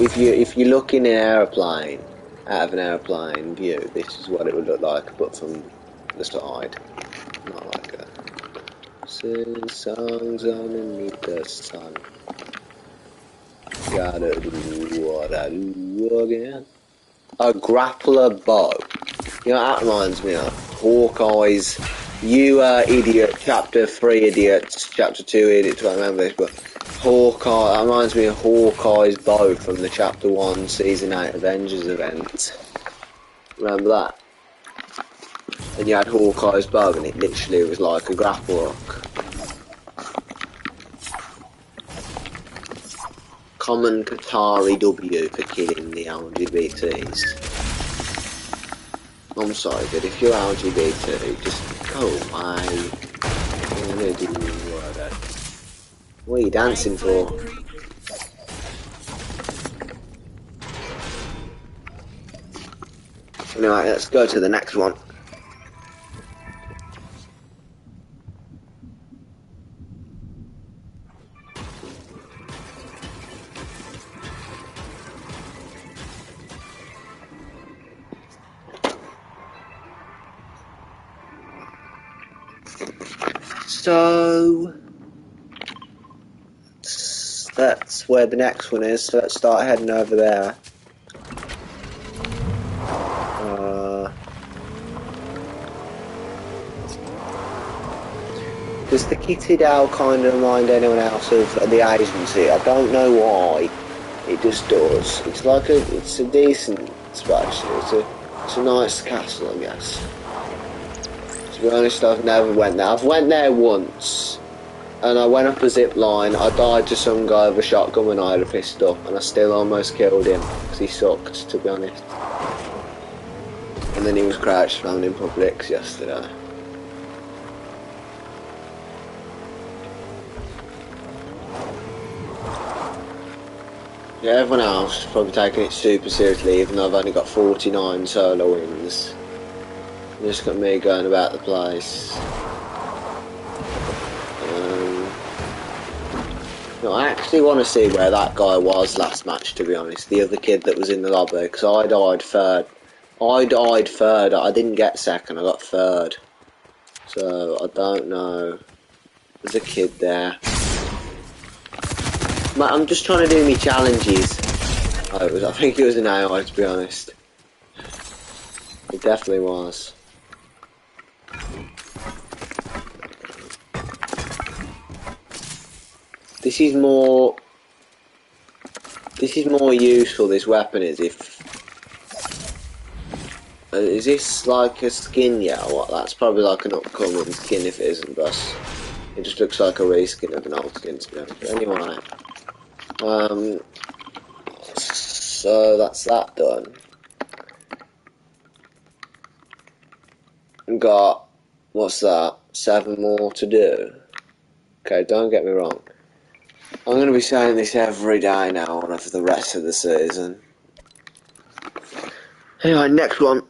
in an aeroplane, out of an aeroplane view, this is what it would look like, but from the side, not like that. Sing songs underneath the sun. Gotta do what I do again. A grappler bow. You know, that reminds me of Hawkeye's You Idiot, Chapter 3 Idiots, Chapter 2 Idiots, I don't remember this, but Hawkeye, that reminds me of Hawkeye's bow from the Chapter 1 Season 8 Avengers event. Remember that? And you had Hawkeye's bow and it literally was like a grapple hook. Common Qatari W for killing the LGBTs. I'm sorry, but if you're LGBT, just go away. I'm gonna do what are you dancing for? Anyway, let's go to the next one. So that's where the next one is, so let's start heading over there. Does the kitted owl kind of remind anyone else of the agency? I don't know why, it just does. It's like it's a decent space, it's a nice castle, I guess. To be honest, I've never went there. I've went there once, and I went up a zip line. I died to some guy with a shotgun when I had a pistol, and I still almost killed him, because he sucked, to be honest. And then he was crouched around in Publix yesterday. Yeah, everyone else is probably taking it super seriously, even though I've only got 49 solo wins. Just got me going about the place. No, I actually want to see where that guy was last match, to be honest. The other kid that was in the lobby, because I died third. I didn't get second, I got third. So, I don't know. There's a kid there. I'm just trying to do me challenges. I think it was an AI, to be honest. It definitely was. This is more useful, this weapon is, if... is this like a skin yet or what? That's probably like an upcoming skin if it isn't, but it just looks like a reskin of an old skin, to be honest. But anyway, so that's that done. Got, what's that, 7 more to do. Okay, don't get me wrong. I'm going to be saying this every day now on for the rest of the season. Anyway, next one.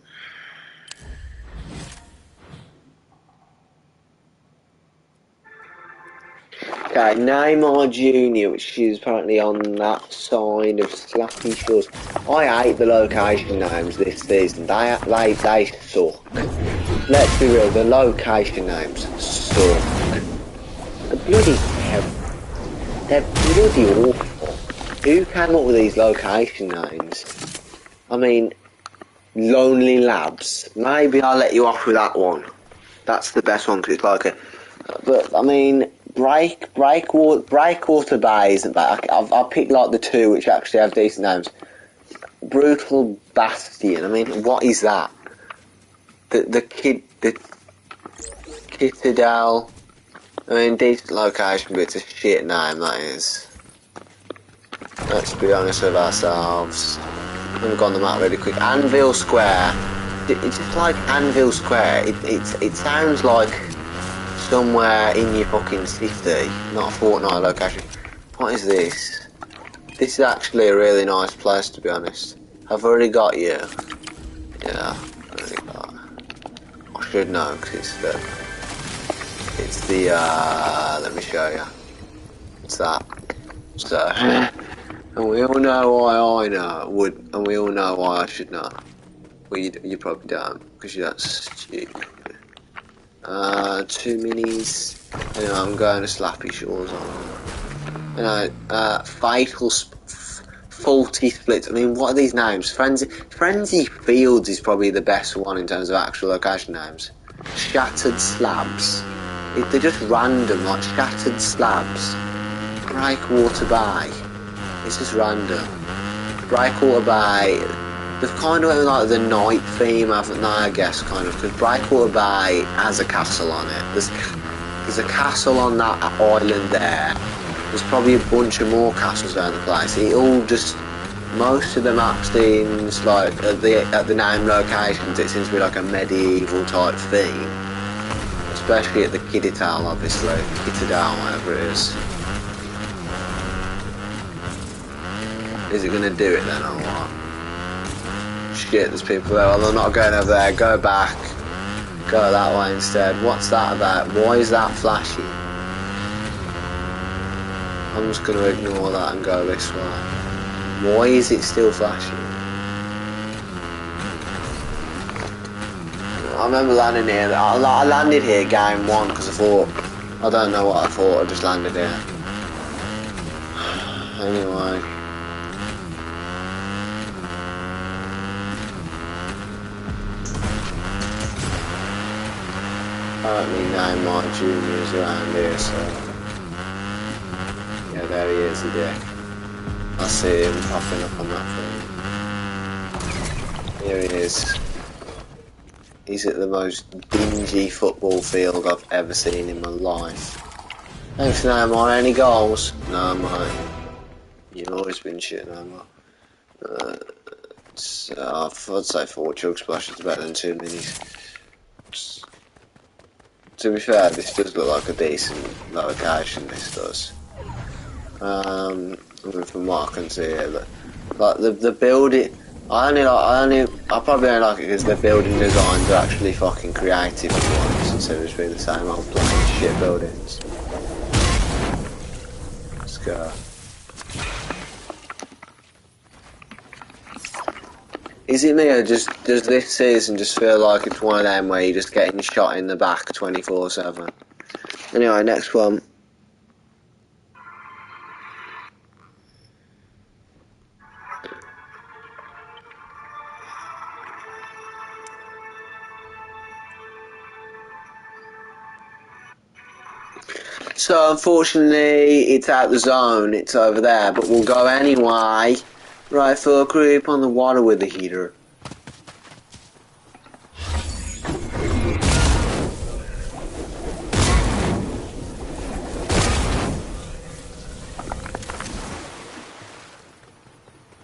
Okay, Neymar Jr., which is apparently on that side of Slappy Shores. I hate the location names this season. They suck. Let's be real, the location names suck. They're bloody terrible. They're bloody awful. Who came up with these location names? I mean, Lonely Labs. Maybe I'll let you off with that one. That's the best one because it's like a... But, I mean, Breakwater Bay isn't bad. I've picked like the 2 which actually have decent names. Brutal Bastion. I mean, what is that? The Citadel. I mean, decent location, but it's a shit name, that is. Let's be honest with ourselves. I'm gonna go on the map really quick. Anvil Square. It's just like Anvil Square. It sounds like somewhere in your fucking city, not a Fortnite location. What is this? This is actually a really nice place, to be honest. I've already got you. Yeah, I've already got. I should know because it's the let me show you. It's that. So, and we all know why I know and we all know why I should know. Well, you probably don't because you're that stupid. 2 minis. Anyway, I'm going to Slappy Shores on. Fatal faulty splits. I mean, what are these names? Frenzy Fields is probably the best one in terms of actual location names. Shattered Slabs. They're just random, like Shattered Slabs. Breakwater Bay. It's just random. Breakwater Bay. They've kind of went like the night theme, haven't they? I guess kind of, because Breakwater Bay has a castle on it. There's a castle on that island there. There's probably a bunch of more castles around the place. It all just, most of the map seems like at the name locations, it seems to be like a medieval type theme. Especially at the Kidditale, obviously. Kidditale, whatever it is. Is it going to do it then or what? Shit, there's people there. Well, they're not going over there. Go back. Go that way instead. What's that about? Why is that flashing? I'm just going to ignore that and go this way. Why is it still flashing? I remember landing here. I landed here game 1 because I thought, I don't know what I thought, I just landed here. Anyway. I don't really know my juniors around here, so... Yeah, there he is, the dick. I see him popping up on that thing. Here he is. He's at the most dingy football field I've ever seen in my life. Thanks, Neymar. Any goals? No, mate. You've always been shit, Neymar. I'd say 4 chug splashes better than 2 minis. To be fair, this does look like a decent location, this does. I mean, from what I can see here, like the building, I probably only like it because the building designs are actually fucking creative ones instead of just being the same old plain shit buildings. Let's go. Is it me or does this season just feel like it's one of them where you're just getting shot in the back 24/7? Anyway, next one. So unfortunately, it's out the zone, it's over there, but we'll go anyway. Right, for a creep on the water with the heater.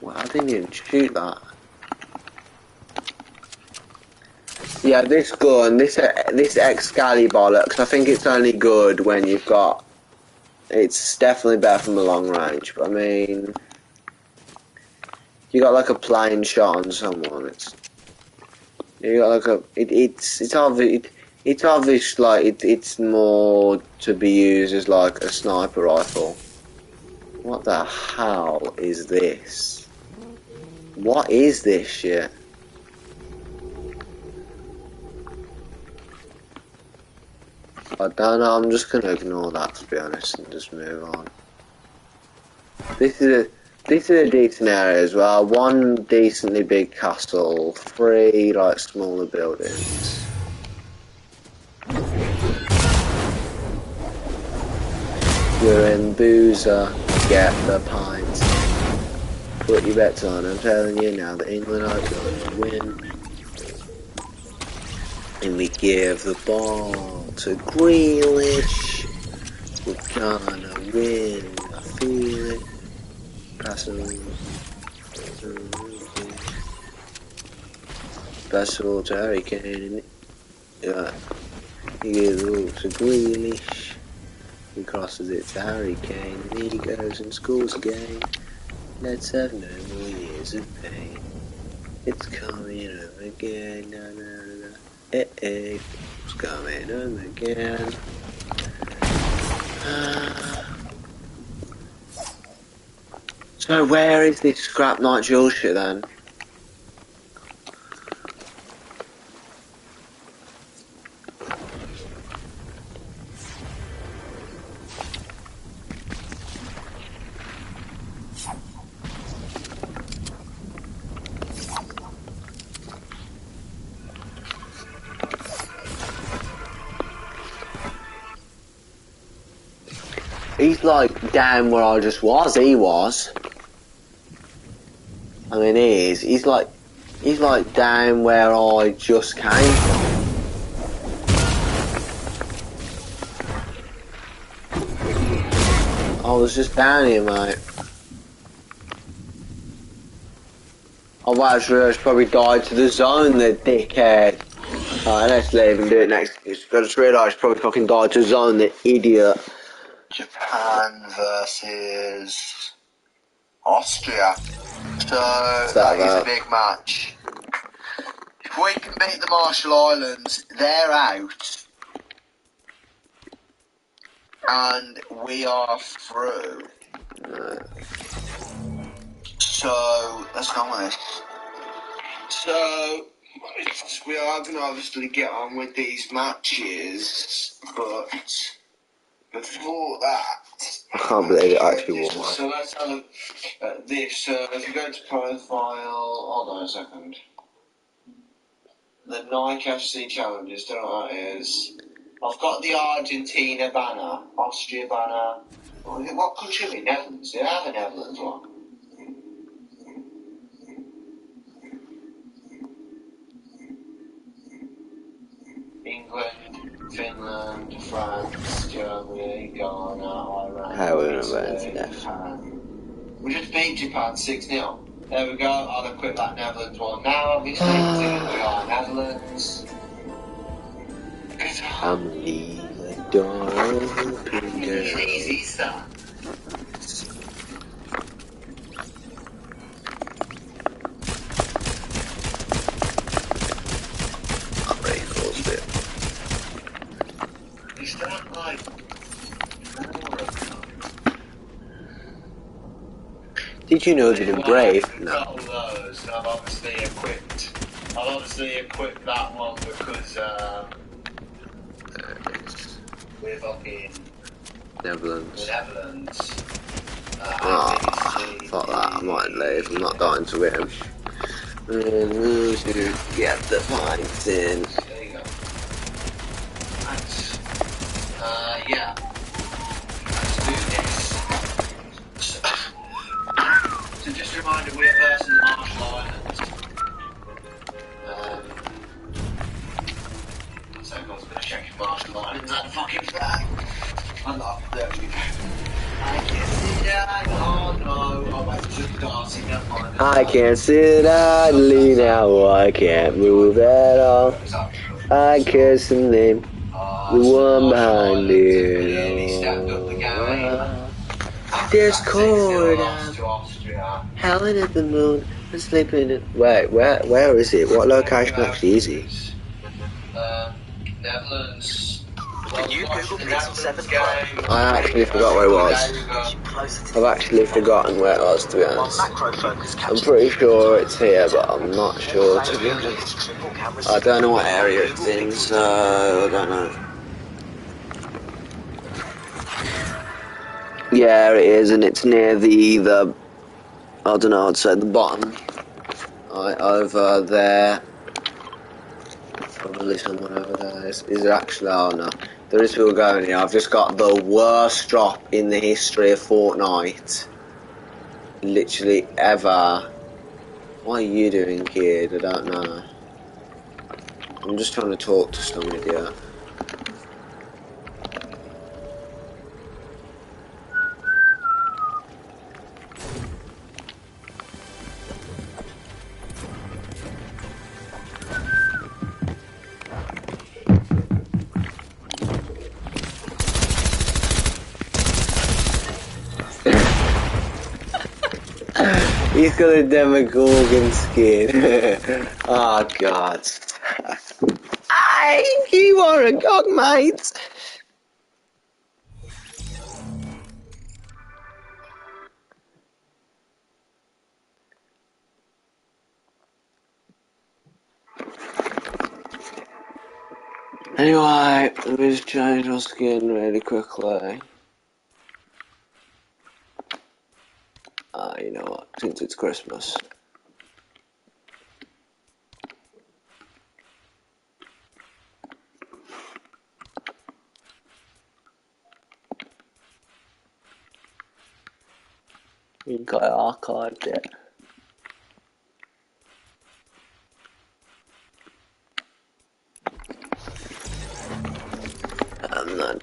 Well, I didn't even shoot that. Yeah, this gun, this Excalibur, because I think it's only good when you've got... It's definitely better from a long range, but I mean... You got like a plain shot on someone, you got like a... It's obvious like, it's more to be used as like a sniper rifle. What the hell is this? What is this shit? I don't know, I'm just gonna ignore that to be honest and just move on. This is a decent area as well. 1 decently big castle, 3 like smaller buildings. You're in Boozer, get the pints. Put your bets on, I'm telling you now that England are going to win. And we give the ball to Grealish. We're gonna win, I feel it. Pass the ball to Harry Kane. He gives the ball to Grealish. He crosses it to Harry Kane. And he goes and scores again. Let's have no more years of pain. It's coming home again. Na na na. It's coming home again. So where is this scrap night jewel shit then? He's like down where I just was. He was. I mean, he is. He's like down where I just came from. I was just down here, mate. Oh, wow, I probably died to the zone, the dickhead. Alright, let's leave and do it next. I just realised probably fucking died to the zone, the idiot. Japan versus Austria. So What's that is about? a big match. If we can beat the Marshall Islands, they're out. And we are through. So, let's go with this. So, we are going to obviously get on with these matches, but before that... I can't believe it actually won. So let's have a look at this. So if you go to profile, hold on a second. The Nike FC challenges, don't know what that is. I've got the Argentina banner, Austria banner. What country are we? Netherlands? Do they have a Netherlands one? England, Finland, France, Germany, Ghana, Iran, Italy, Japan. We just beat Japan 6-0. There we go, I'll equip that Netherlands one now, obviously, because we are Netherlands. I'm leaving the door open, girl. Easy stuff. I'm ready for a bit. You start like... Did you know that in Brave? No. All those, and I've obviously equipped that one because we're fucking Netherlands. the Netherlands. Fuck that, I might leave. I'm not dying to win. To get the points in. There you go. Thanks. Yeah. Let's do this. So just a reminder, we're versing the Marshall Islands. So I was going to check if Marshall Islands had a fucking flag. I'm not. There we go. I can sit down. Oh no. Oh wait, just dancing. Never mind. I can't sit idly now, I can't move at all. I kiss the name, the one behind it. There's cold, howling at the moon, and sleeping in... Wait, where is it? What location actually is it? Netherlands. New Google Pixel 7 Pro. I actually forgot where it was. I've actually forgotten where it was, to be honest. I'm pretty sure it's here, but I'm not sure, to be honest. I don't know what area it's in, so I don't know. Yeah, it is, and it's near the I don't know, I'd say the bottom. Over there. Probably somewhere over there. Is there actually? Oh no. There is people going here. I've just got the worst drop in the history of Fortnite. Literally ever. What are you doing, kid? I don't know. I'm just trying to talk to some idiot. He's got a Demogorgon skin. Oh god. Aye, you are a gog, mate. Anyway, let me just change my skin really quickly. You know what, since it's Christmas. think I archived it.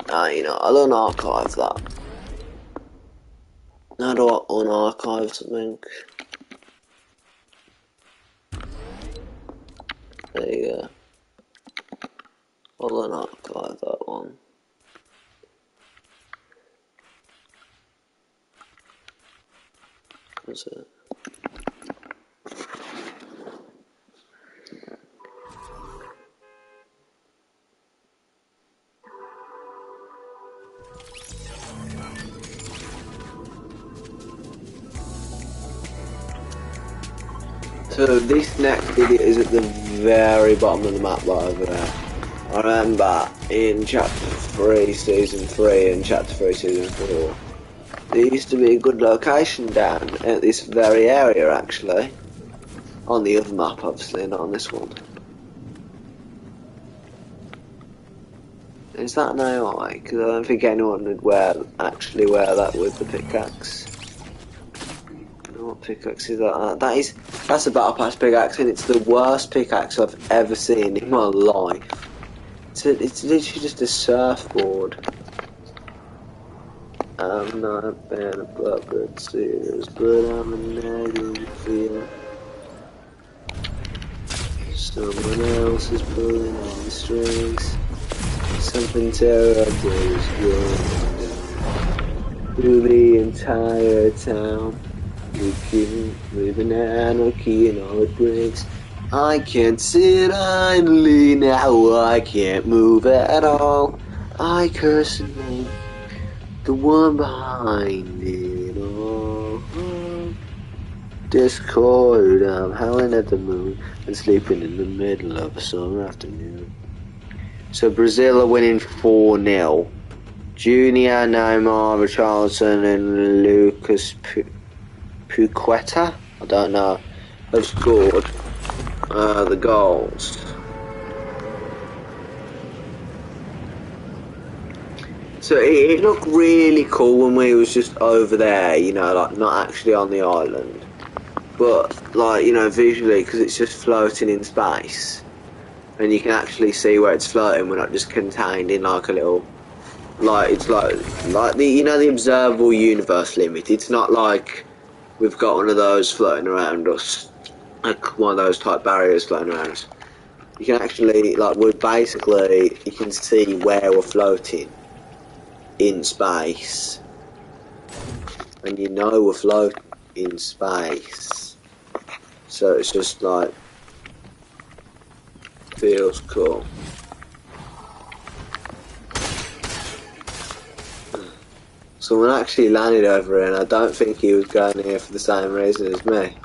No, you know, I'll unarchive that. How do I unarchive something? There you go. I'll unarchive that one. That's it. So this next video is at the very bottom of the map right over there. I remember in Chapter 3, Season 3 and Chapter 3, Season 4, there used to be a good location down at this very area actually. On the other map obviously, not on this one. Is that an AI? Because I don't think anyone would actually wear that with the pickaxe. What pickaxe is that? That's a battle pass pickaxe, and it's the worst pickaxe I've ever seen in my life. It's literally just a surfboard. I'm not been a blackbird serious, but I'm a nagging fear. Someone else is pulling on the strings. Something terrible is going down through the entire town. With an anarchy and all it brings. I can't sit idly now, I can't move at all. I curse the name, the one behind it all. Discord, I'm howling at the moon and sleeping in the middle of a summer afternoon. So Brazil are winning 4-0. Junior, Neymar, Richarlison and Lucas Puqueta, I don't know, have scored the goals. So it looked really cool when we was just over there, you know, like not actually on the island, but like, you know, visually, because it's just floating in space, and you can actually see where it's floating. We're not just contained in like a little, like it's like the, you know, the observable universe limit. It's not like we've got one of those floating around us, like one of those type barriers floating around us. You can actually, like, we're basically, you can see where we're floating in space. And you know we're floating in space. So it's just like, feels cool. Someone actually landed over here, and I don't think he was going here for the same reason as me.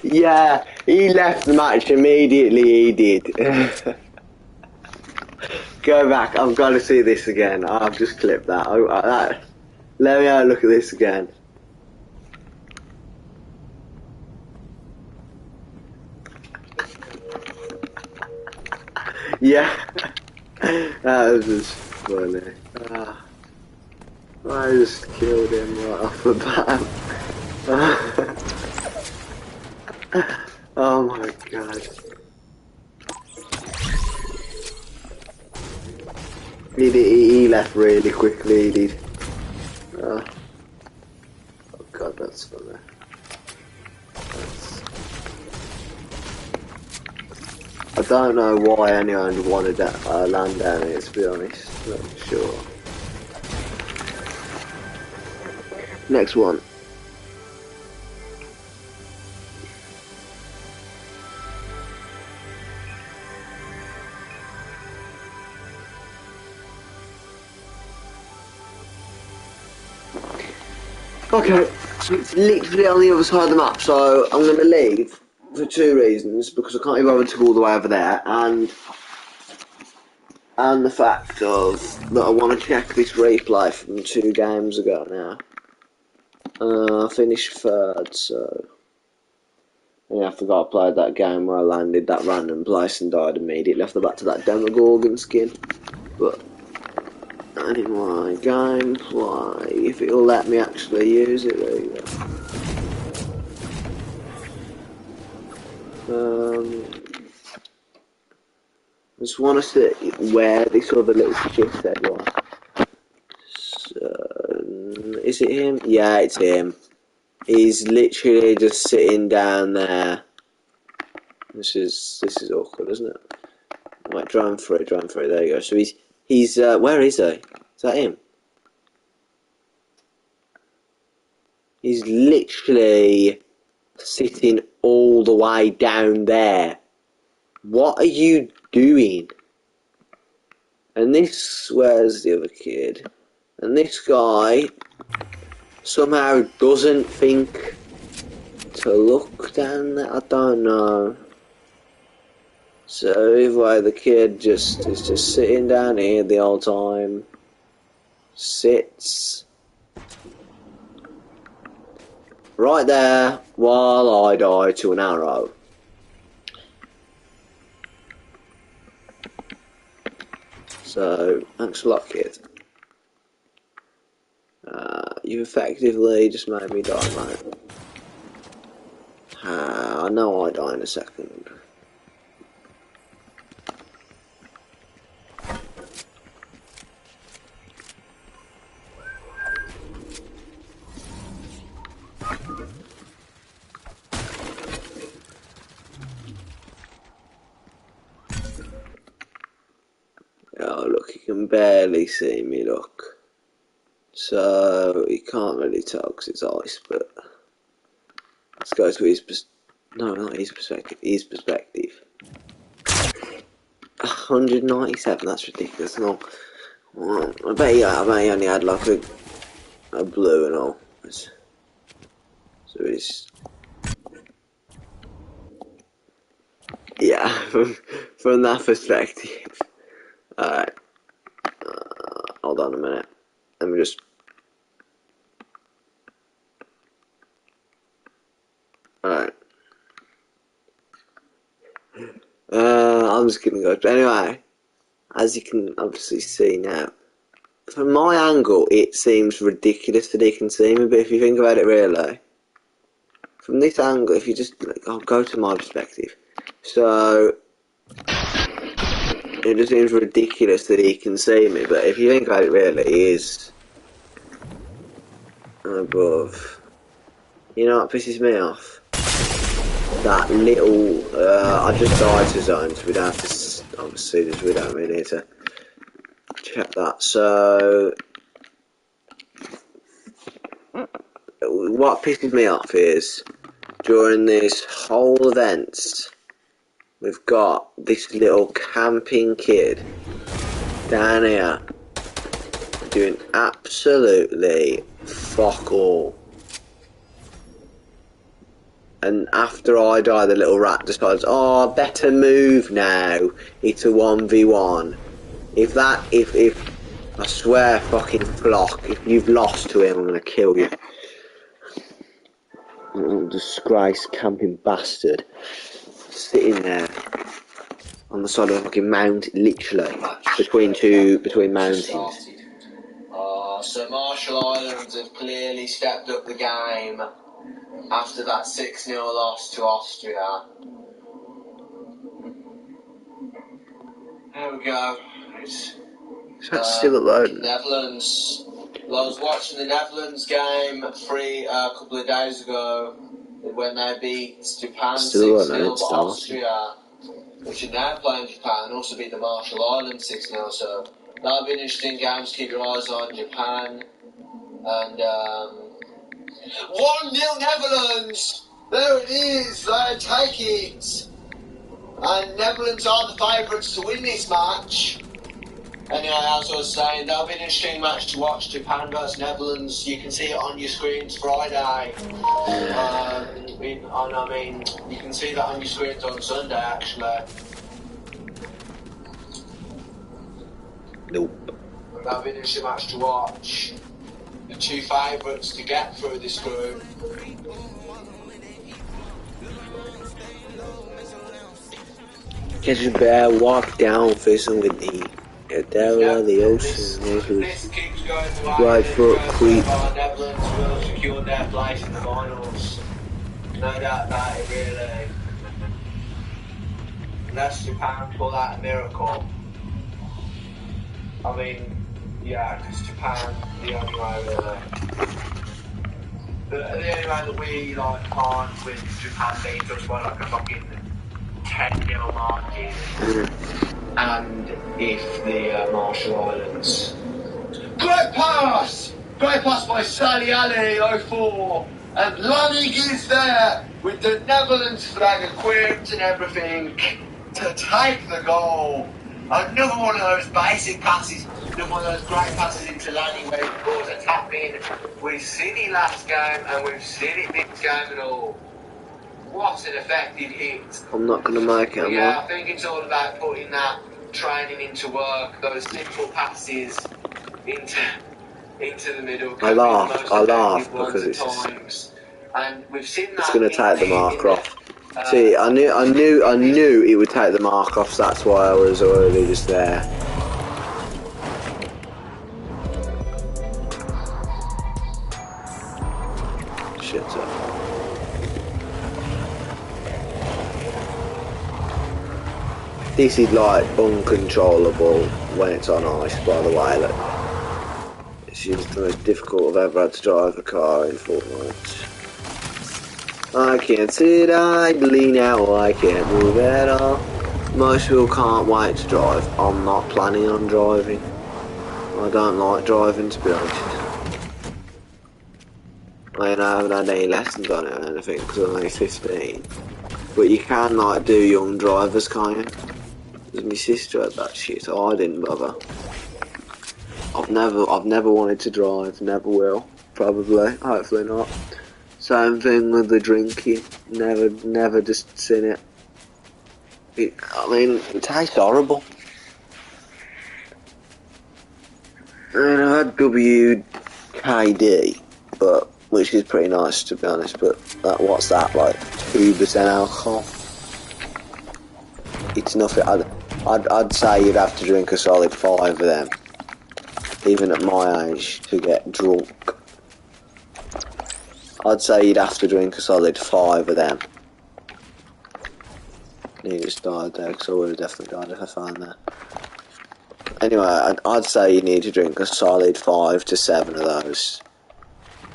Yeah, he left the match immediately, he did. Go back, I've got to see this again. I've just clipped that. Let me have a look at this again. Yeah, that was just funny. I just killed him right off the bat. Oh my god. He left really quickly, he did. Oh god, that's funny. I don't know why anyone wanted that land down here, to be honest. Not sure. Next one. Okay, so it's literally on the other side of the map, so I'm going to leave for two reasons, because I can't be bothered to go all the way over there, and the fact of that I want to check this replay from 2 games ago now. I finished 3rd, so yeah, I forgot I played that game where I landed that random place and died immediately off the back to that Demogorgon skin. But anyway, gameplay, if it'll let me actually use it, there you go. I just want to see where this other little shithead was. So, is it him? Yeah, it's him. He's literally just sitting down there. This is awkward, isn't it? Right, drone free. There you go. So he's where is he? Is that him? He's literally sitting all the way down there. What are you doing? And this, where's the other kid? And this guy somehow doesn't think to look down there. I don't know. So either way, the kid is just sitting down here the whole time. Sits right there while I die to an arrow. So thanks a lot, kid. You effectively just made me die, mate. I know I die in a second. Oh look, you can barely see me, look. So, you can't really tell because it's ice, but let's go to his no, not his perspective, his perspective. 197, that's ridiculous. No, I bet he only had like a blue and all. So he's, yeah, from that perspective. Alright, hold on a minute. Let me just. Alright. I'm just gonna go. Anyway, as you can obviously see now, from my angle, it seems ridiculous that he can see me, but if you think about it really, from this angle, if you just, I'll go to my perspective. So, it just seems ridiculous that he can see me, but if you think about it really, he is above. You know what pisses me off? That little, I just died to zone, so we don't have to, obviously, we don't really need to check that. So, what pisses me off is, during this whole event, we've got this little camping kid down here doing absolutely fuck all. And after I die, the little rat decides, oh, better move now. It's a 1v1. If I swear, fucking flock, if you've lost to him, I'm gonna kill you. Little disgraced camping bastard. Sitting there on the side of a fucking mountain, literally, between mountains. So Marshall Islands have clearly stepped up the game after that 6-0 loss to Austria. There we go. That's still loading. Netherlands. Well, I was watching the Netherlands game a couple of days ago when they beat Japan 6-0, but Austria, which are now playing Japan, also beat the Marshall Islands 6-0. So that'll be an interesting game to keep your eyes on. Japan and 1-0 Netherlands. There it is. They take it. And Netherlands are the favourites to win this match. Anyway, as I was saying, that'll be an interesting match to watch, Japan versus Netherlands. You can see it on your screens Friday. You can see that on your screens on Sunday, actually. Nope. That'll be an interesting match to watch. The two favourites to get through this group. Catch a bear, walk down, facing with the devil of the ocean. This keeps going the way. Right foot creep. Netherlands will secure their place in the finals. No doubt about it, really. Unless Japan pull out a miracle. I mean, yeah, because Japan, the only way, really. The only way that we can't win Japan beat us by like a fucking 10-0 margin. And if the Marshall Islands. Great pass! Great pass by Sally Ali, 04. And Lanning is there with the Netherlands flag equipped and everything to take the goal. Another one of those basic passes, another one of those great passes into Lanning where he scores a tap in. We've seen it last game and we've seen it this game at all. What an effective hit. I'm not going to make it, yeah, I think it's all about putting that training into work, those simple passes into the middle. I laugh because it's and we've seen that. It's going to take the mark off. See, I knew it would take the mark off, so that's why I was already just there. Shit up. This is like uncontrollable when it's on ice, by the way. Look. It's just the most difficult I've ever had to drive a car in Fortnite. I can't sit idly now, I can't move at all. Most people can't wait to drive. I'm not planning on driving. I don't like driving, to be honest. I haven't had any lessons on it or anything because I'm only 15. But you can like do young drivers, can't you? Because my sister had that shit, so I didn't bother. I've never wanted to drive, never will, probably, hopefully not. Same thing with the drinking, never just seen it. I mean, it tastes horrible. I mean, I've had WKD, which is pretty nice to be honest, but what's that, like 2% alcohol? It's nothing. I'd say you'd have to drink a solid 5 of them, even at my age, to get drunk. I'd say you'd have to drink a solid 5 of them. You just died there, because I would have definitely died if I found that. Anyway, I'd say you need to drink a solid 5 to 7 of those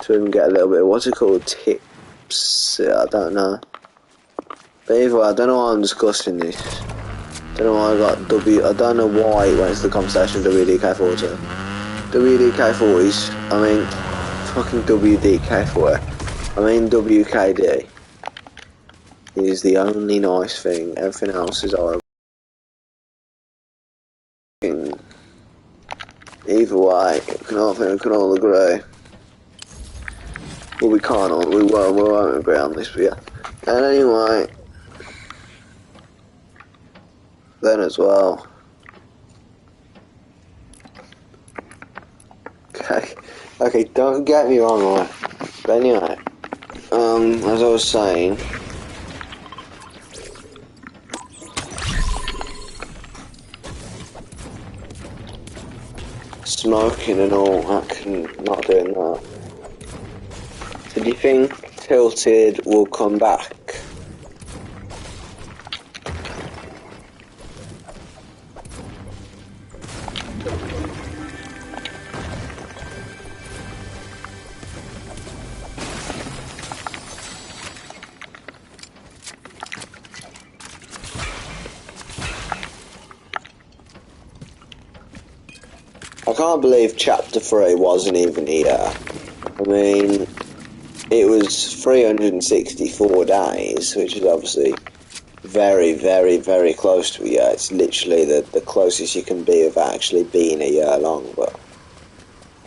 to even get a little bit of, what's it called, tips? I don't know. But either way, I don't know why I'm discussing this. I don't know why I got I don't know why it went to the conversation WDK40. WDK40s, I mean, fucking WDK40. I mean WKD is the only nice thing, everything else is horrible. Either way, I think we can all agree. Well, we won't agree on this, but yeah. And anyway, then as well. Okay, don't get me wrong, right? But anyway, as I was saying, smoking and all, not doing that. So do you think Tilted will come back? I can't believe Chapter 3 wasn't even here. I mean, it was 364 days, which is obviously very, very, very close to a year. It's literally the closest you can be of actually being a year long, but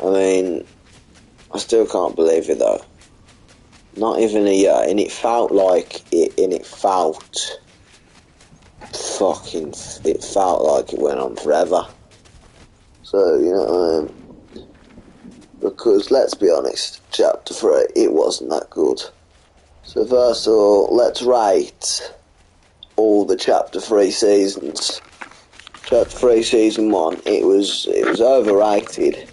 I mean, I still can't believe it though. Not even a year, and it felt like it, and it felt like it went on forever. So, you know, because let's be honest, Chapter 3, it wasn't that good. So first of all, let's rate all the Chapter 3 seasons. Chapter 3 Season 1, it was overrated.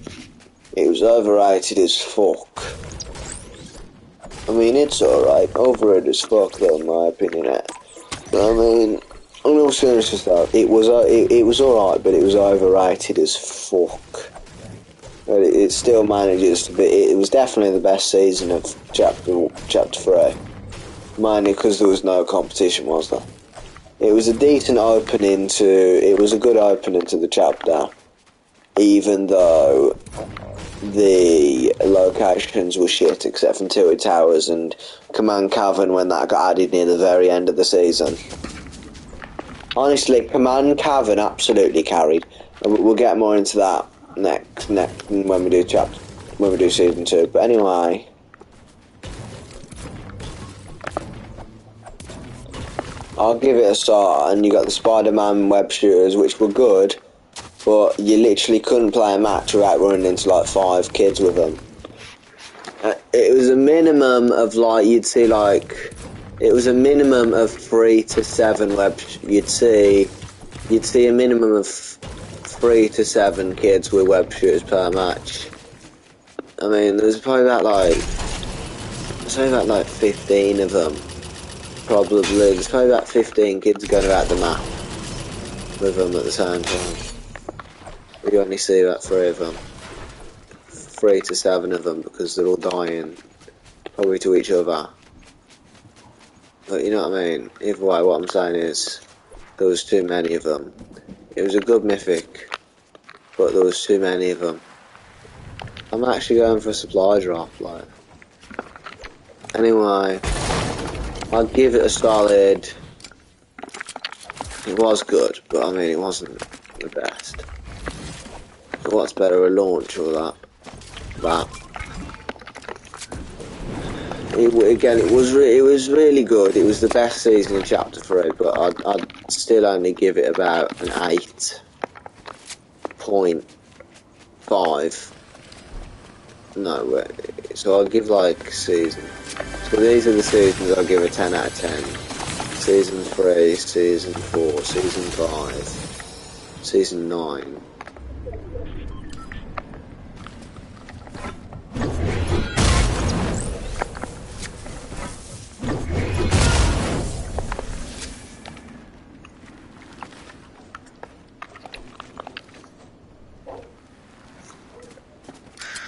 It was overrated as fuck. I mean, it's alright, overrated as fuck though, in my opinion. But I mean, in all seriousness though, it was alright, but it was overrated as fuck. But it still manages to be. It was definitely the best season of chapter 3, mainly because there was no competition, was there? It was a decent opening to. It was a good opening to the chapter, even though the locations were shit, except from Tilted Towers and Command Cavern when that got added near the very end of the season. Honestly, Command Cavern absolutely carried. We'll get more into that next when we do season 2. But anyway, I'll give it a start. And you got the Spider-Man web shooters, which were good, but you literally couldn't play a match without running into like 5 kids with them. It was a minimum of like you'd see like. It was a minimum of 3 to 7 you'd see a minimum of 3 to 7 kids with web shooters per match. I mean, there's probably about like 15 of them. Probably there's probably about 15 kids going about the map with them at the same time. We only see about 3 of them, 3 to 7 of them, because they're all dying probably to each other. But you know what I mean? Either way, what I'm saying is, there was too many of them. It was a good mythic, but there was too many of them. I'm actually going for a supply drop, like. Anyway, I'd give it a solid. It was good, but I mean, it wasn't the best. But what's better, a launch or that? It was really good. It was the best season in Chapter 3, but I'd still only give it about an 8.5. No, so I'll give like season. So these are the seasons I'll give a 10 out of 10. Season 3, Season 4, Season 5, Season 9.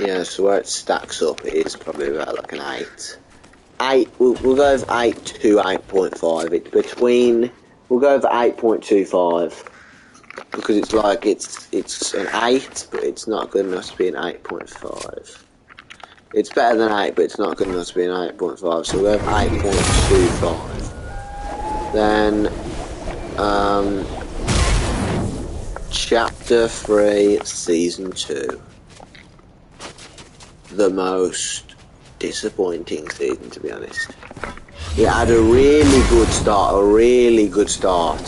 Yeah, so where it stacks up, it is probably about like an 8. We'll go with 8 to 8.5. It's between. We'll go with 8.25 because it's like it's an 8, but it's not good enough to be an 8.5. It's better than 8, but it's not good enough to be an 8.5. So we'll go with 8.25. Then Chapter 3, Season 2. The most disappointing season, to be honest. It had a really good start,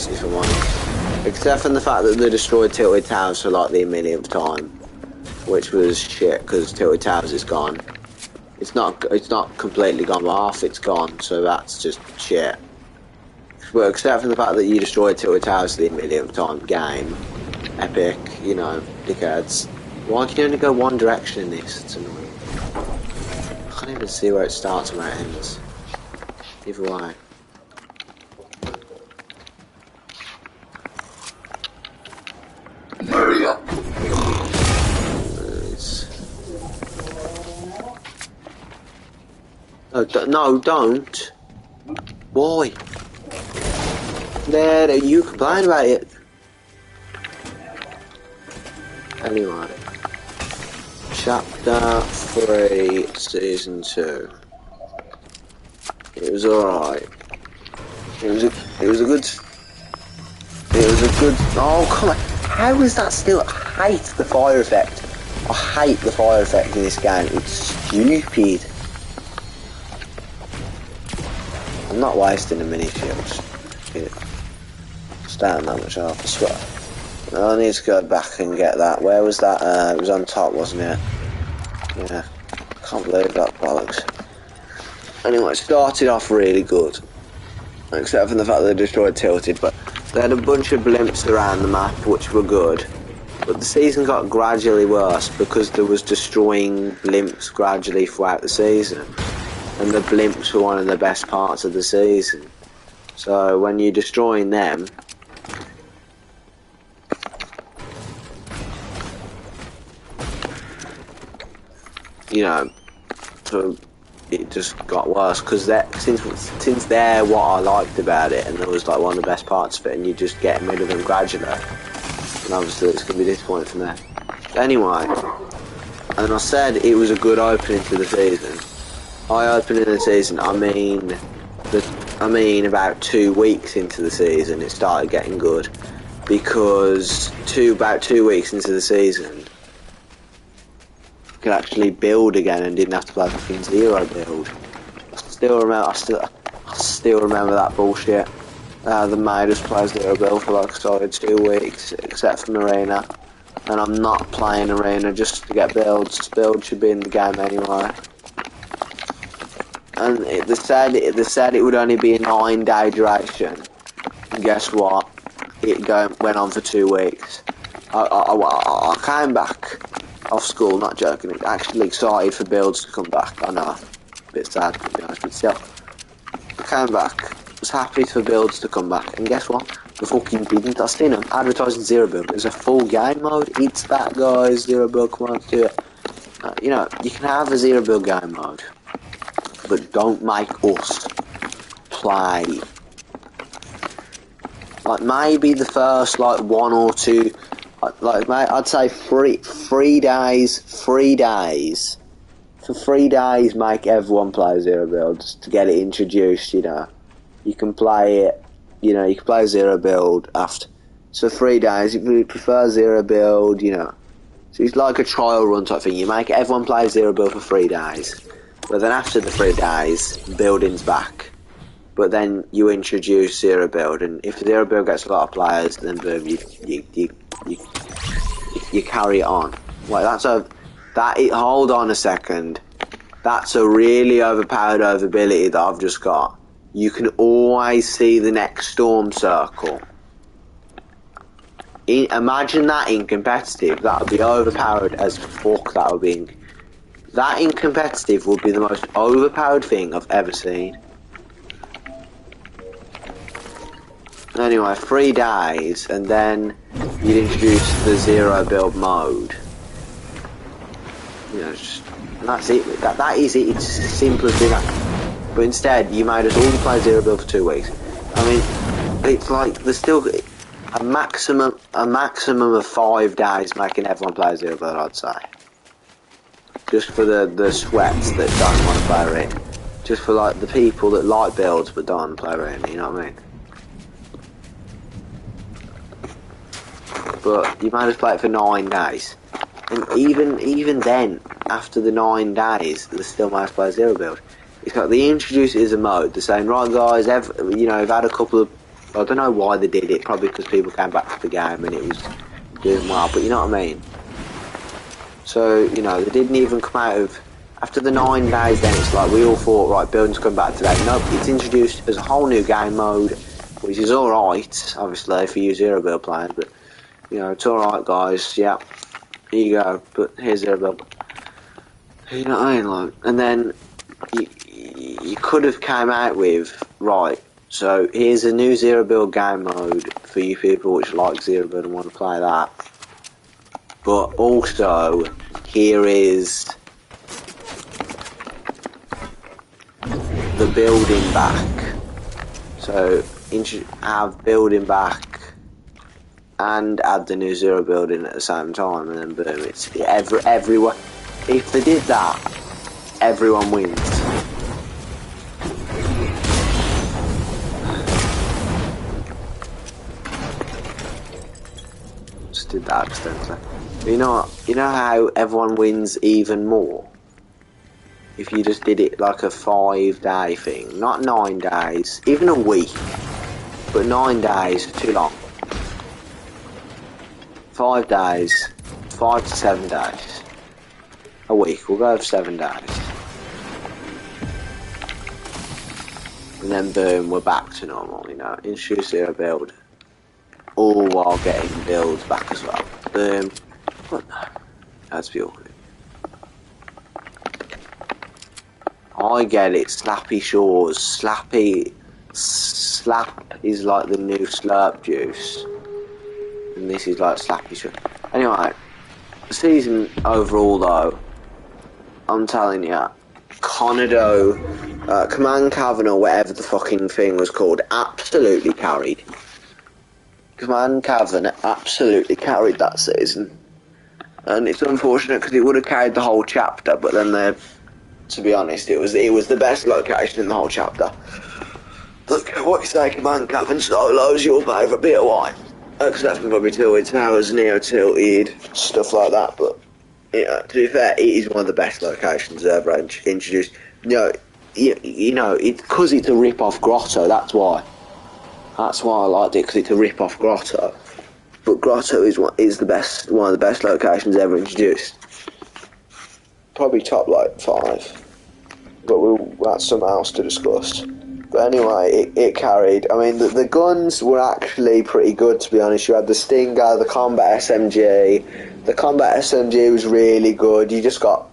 if I'm honest. Except for the fact that they destroyed Tilted Towers for like the millionth time, which was shit because Tilted Towers is gone. It's not completely gone, but half it's gone, so that's just shit. But except for the fact that you destroyed Tilted Towers for the millionth time, game, epic, you know, dickheads. Why can you only go one direction in this? It's annoying. I can't even see where it starts and where it ends. Either way. Hurry up. No, don't. Why? There, you complain about it. Anyway. Chapter 3, Season 2. It was alright. It was a good. Oh come on! How is that still? I hate the fire effect. I hate the fire effect in this game. It's stupid. I'm not wasting a mini shield. Starting that much off. I swear. I need to go back and get that. Where was that? It was on top, wasn't it? Yeah. Can't believe that bollocks. Anyway, it started off really good. Except for the fact that they destroyed Tilted, but they had a bunch of blimps around the map which were good. But the season got gradually worse because there was destroying blimps gradually throughout the season. And the blimps were one of the best parts of the season. So when you're destroying them, you know, so it just got worse because since they're what I liked about it, and it was like one of the best parts of it, and you just getting rid of them gradually, and obviously it's going to be disappointing from there. Anyway, and I said it was a good opening to the season. I opening the season, I mean about 2 weeks into the season it started getting good, because about 2 weeks into the season could actually build again and didn't have to play fucking zero build. I still remember that bullshit. They made us play zero build for like 2 weeks, except for Marina. And I'm not playing Arena just to get builds. Build should be in the game anyway. And they said it would only be a 9-day duration. And guess what? It went on for 2 weeks. I came back off school, not joking, actually excited for builds to come back. I know, a bit sad to be honest, but still. I came back, was happy for builds to come back, and guess what? They fucking didn't. I seen them advertising zero build. There's a full game mode. It's that, guys. Zero build, come on, do it. You know, you can have a zero build game mode, but don't make us play. Like maybe the first like 1 or 2. Like, mate, I'd say 3 days. For 3 days, make everyone play zero build just to get it introduced. You know, you can play it. You know, you can play zero build after. So 3 days, if you prefer zero build, you know, so it's like a trial run type thing. You make everyone play zero build for 3 days, but then after the 3 days, building's back. But then you introduce zero build, and if zero build gets a lot of players, then boom, you carry it on. Like hold on a second. That's a really overpowered ability that I've just got. You can always see the next storm circle. Imagine that in competitive. That would be overpowered as fuck. That in competitive would be the most overpowered thing I've ever seen. Anyway, 3 days, and then you'd introduce the zero build mode. You know, that's it. That is it. It's as simple as that. But instead, you made us all play zero build for 2 weeks. I mean, it's like there's still a maximum of 5 days making everyone play zero build. I'd say, just for the sweats that don't want to play arena, just for like the people that like builds but don't want to play arena. You know what I mean? But you might as play it for 9 days, and even then, after the 9 days, they still might as play zero build. It's like they introduce it as a mode. They're saying, right guys, you know, I've had a couple of, I don't know why they did it, probably because people came back to the game and it was doing well, but you know what I mean. So you know, they didn't even come out of after the 9 days. Then it's like we all thought, right, building's come back today. Nope, it's introduced as a whole new game mode, which is all right, obviously for you zero build players, but. You know, it's alright guys, yeah, here you go, but here's zero build. You know what I mean, like, and then you could have came out with, right, so here's a new zero build game mode for you people which like zero build and want to play that. But also, here is the building back. So, have building back and add the new zero building at the same time, and then boom, it's everyone. If they did that, everyone wins. Just did that accidentally. But you know how everyone wins even more? If you just did it like a 5-day thing, not 9 days, even a week, but 9 days is too long. 5 days, 5 to 7 days, a week. We'll go for 7 days, and then boom, we're back to normal. You know, introduce zero build, all while getting builds back as well. Boom. But no, that's be awkward. I get it, Slappy Shores. Slap is like the new Slurp juice. And this is like Slappy Shores. Anyway, the season overall though, I'm telling you, Conado, Command Cavern or whatever the fucking thing was called, absolutely carried. Command Cavern absolutely carried that season. And it's unfortunate because it would have carried the whole chapter, but then they're... To be honest, it was the best location in the whole chapter. Look, what you say, Command Cavern Solo's your favourite beer wine? Because that's probably Tilted Towers, Neo Tilted, stuff like that. But you know, to be fair, it is one of the best locations ever introduced. You know, because it's a rip-off Grotto. That's why. That's why I liked it, because it's a rip-off Grotto. But Grotto is one of the best locations ever introduced. Probably top like 5. But that's something else to discuss. But anyway, it carried. I mean, the guns were actually pretty good, to be honest. You had the Stinger, the Combat SMG. The Combat SMG was really good. You just got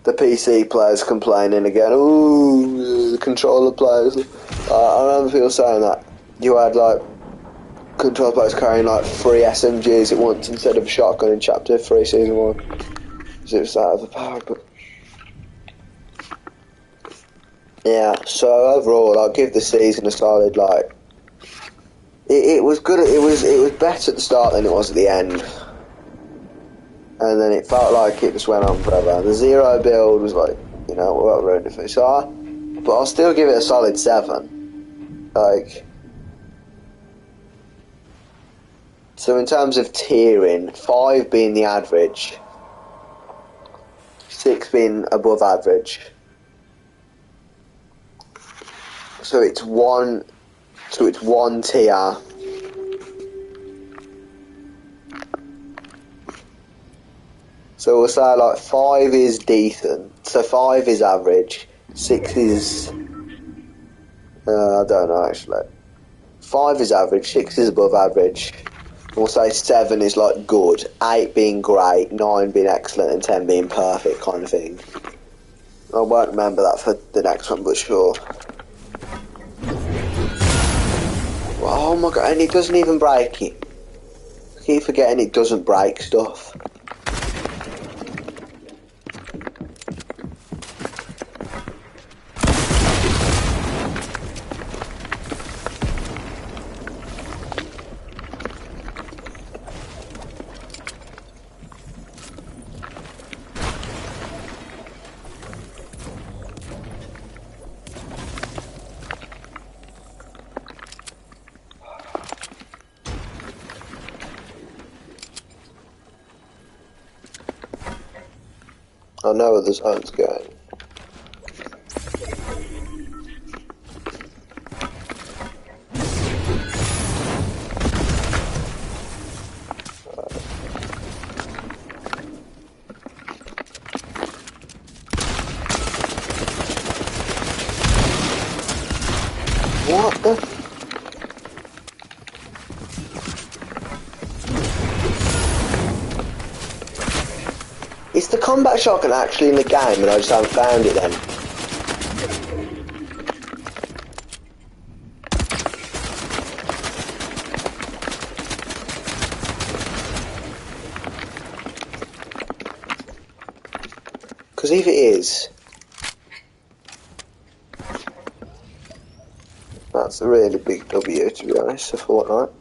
the PC players complaining again. Ooh, the controller players. I remember people saying that. You had, like, controller players carrying, like, 3 SMGs at once instead of a shotgun in Chapter 3, Season 1. Because it was that overpowered, but... Yeah, so overall, I'll give the season a solid, like... It was good, it was better at the start than it was at the end. And then it felt like it just went on forever. The zero build was like, you know, well ruined for me. But I'll still give it a solid 7. Like... So in terms of tiering, 5 being the average, 6 being above average. So it's one tier. So we'll say like 5 is decent. So 5 is average. 6 is I don't know actually. 5 is average. 6 is above average. We'll say 7 is like good. 8 being great. 9 being excellent, and 10 being perfect, kind of thing. I won't remember that for the next one, but sure. Oh my god, and it doesn't even break it. I keep forgetting it doesn't break stuff. I know where the zone's going. What the? Is the combat shotgun actually in the game and I just haven't found it then? Because if it is, that's a really big W, to be honest, for Fortnite.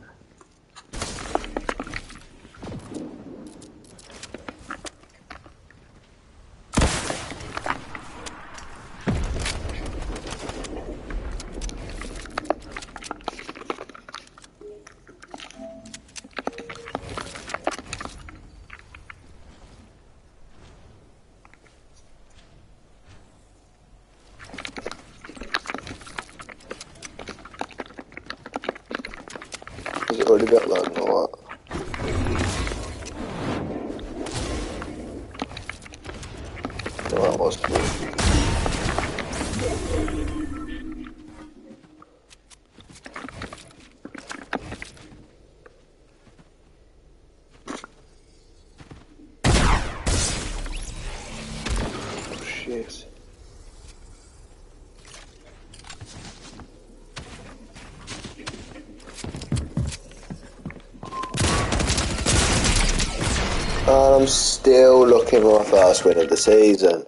shotgun or what? Oh, that was cool. Shit. I'm still looking for my first win of the season.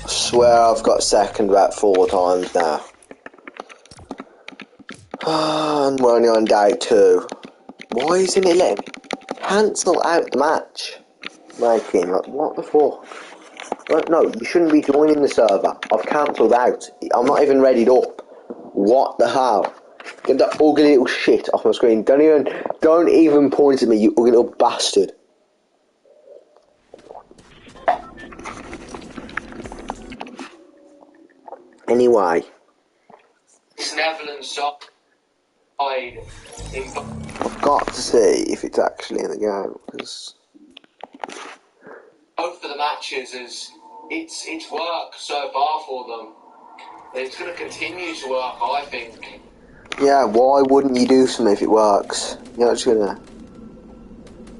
I swear I've got second about 4 times now. And we're only on day 2. Why isn't it letting me cancel out the match? Making, like, what the fuck? Like, no, you shouldn't be joining the server. I've cancelled out. I'm not even readied up. What the hell? Get that ugly little shit off my screen. Don't even point at me, you ugly little bastard. Anyway. It's Netherlands side. I've got to see if it's actually in the game, because Both of the matches it's worked so far for them. It's going to continue to work, I think. yeah, why wouldn't you do something if it works? You're not gonna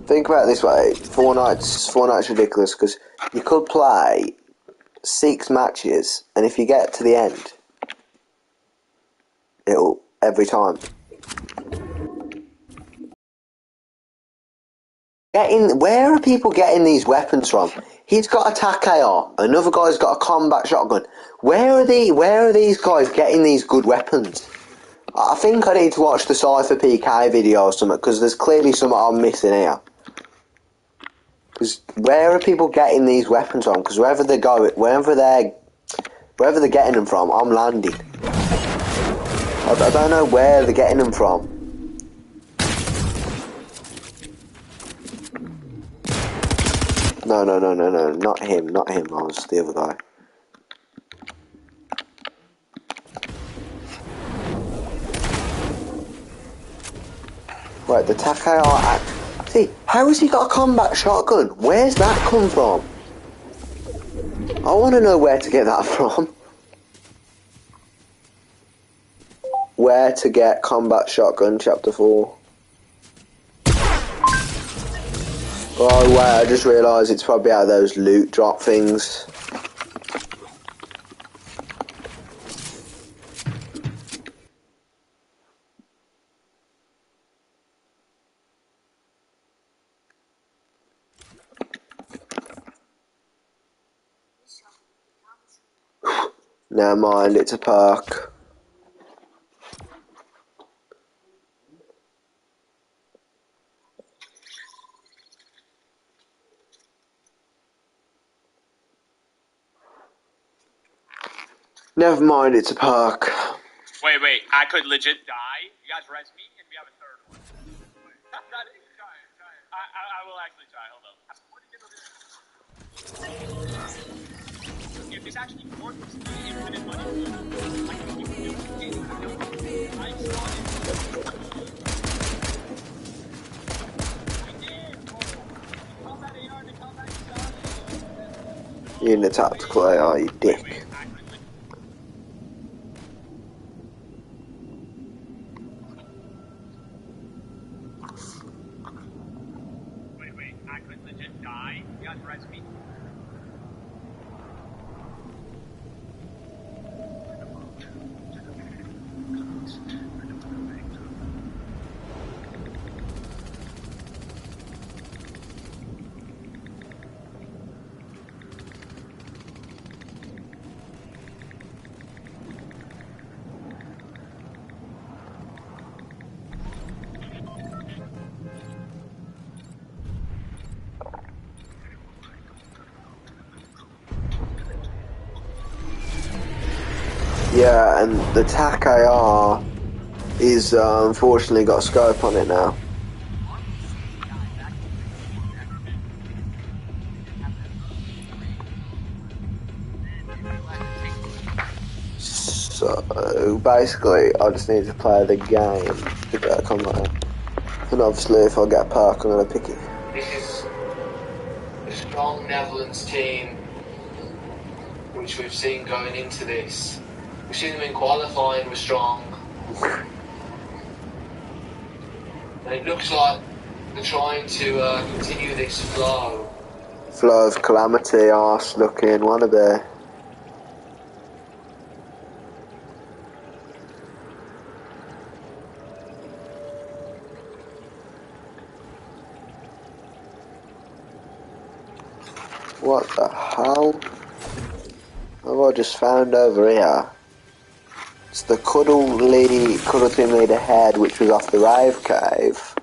think about it this way. Fortnite's ridiculous, because you could play 6 matches, and if you get to the end, it'll every time. Where are people getting these weapons from? He's got a TAC AR, another guy's got a combat shotgun. Where are these guys getting these good weapons? I think I need to watch the Cypher PK video or something, because there's clearly something I'm missing here. Because where are people getting these weapons from? Because wherever they're getting them from, I'm landing. I don't know where they're getting them from. No, not him, I was the other guy. Right, the TAC see, how has he got a combat shotgun? Where's that come from? I want to know where to get that from. Where to get combat shotgun, chapter 4. Oh wait, I just realised it's probably out of those loot drop things. Never mind, it's a perk. Never mind, it's a perk. Wait, I could legit die? You guys res me, and we have a third one. Try it. I will actually try, hold on. If this actually works, the infinite money, I can keep doing it. I saw it. I did, bro. Combat AR to combat shot. You're in the tactical AR, you dick. Wait, I could legit die? You guys res me? Yeah, and the TAC AR is unfortunately got a scope on it now. So basically, I just need to play the game to get online. And obviously, if I get a park, I'm gonna pick it. This is a strong Netherlands team, which we've seen going into this. We've seen them in qualifying were strong. And it looks like they're trying to continue this flow. Flow of calamity, arse looking wannabe. What the hell have I just found over here? It's the Cuddle Team Leader head, which was off the Rave Cave.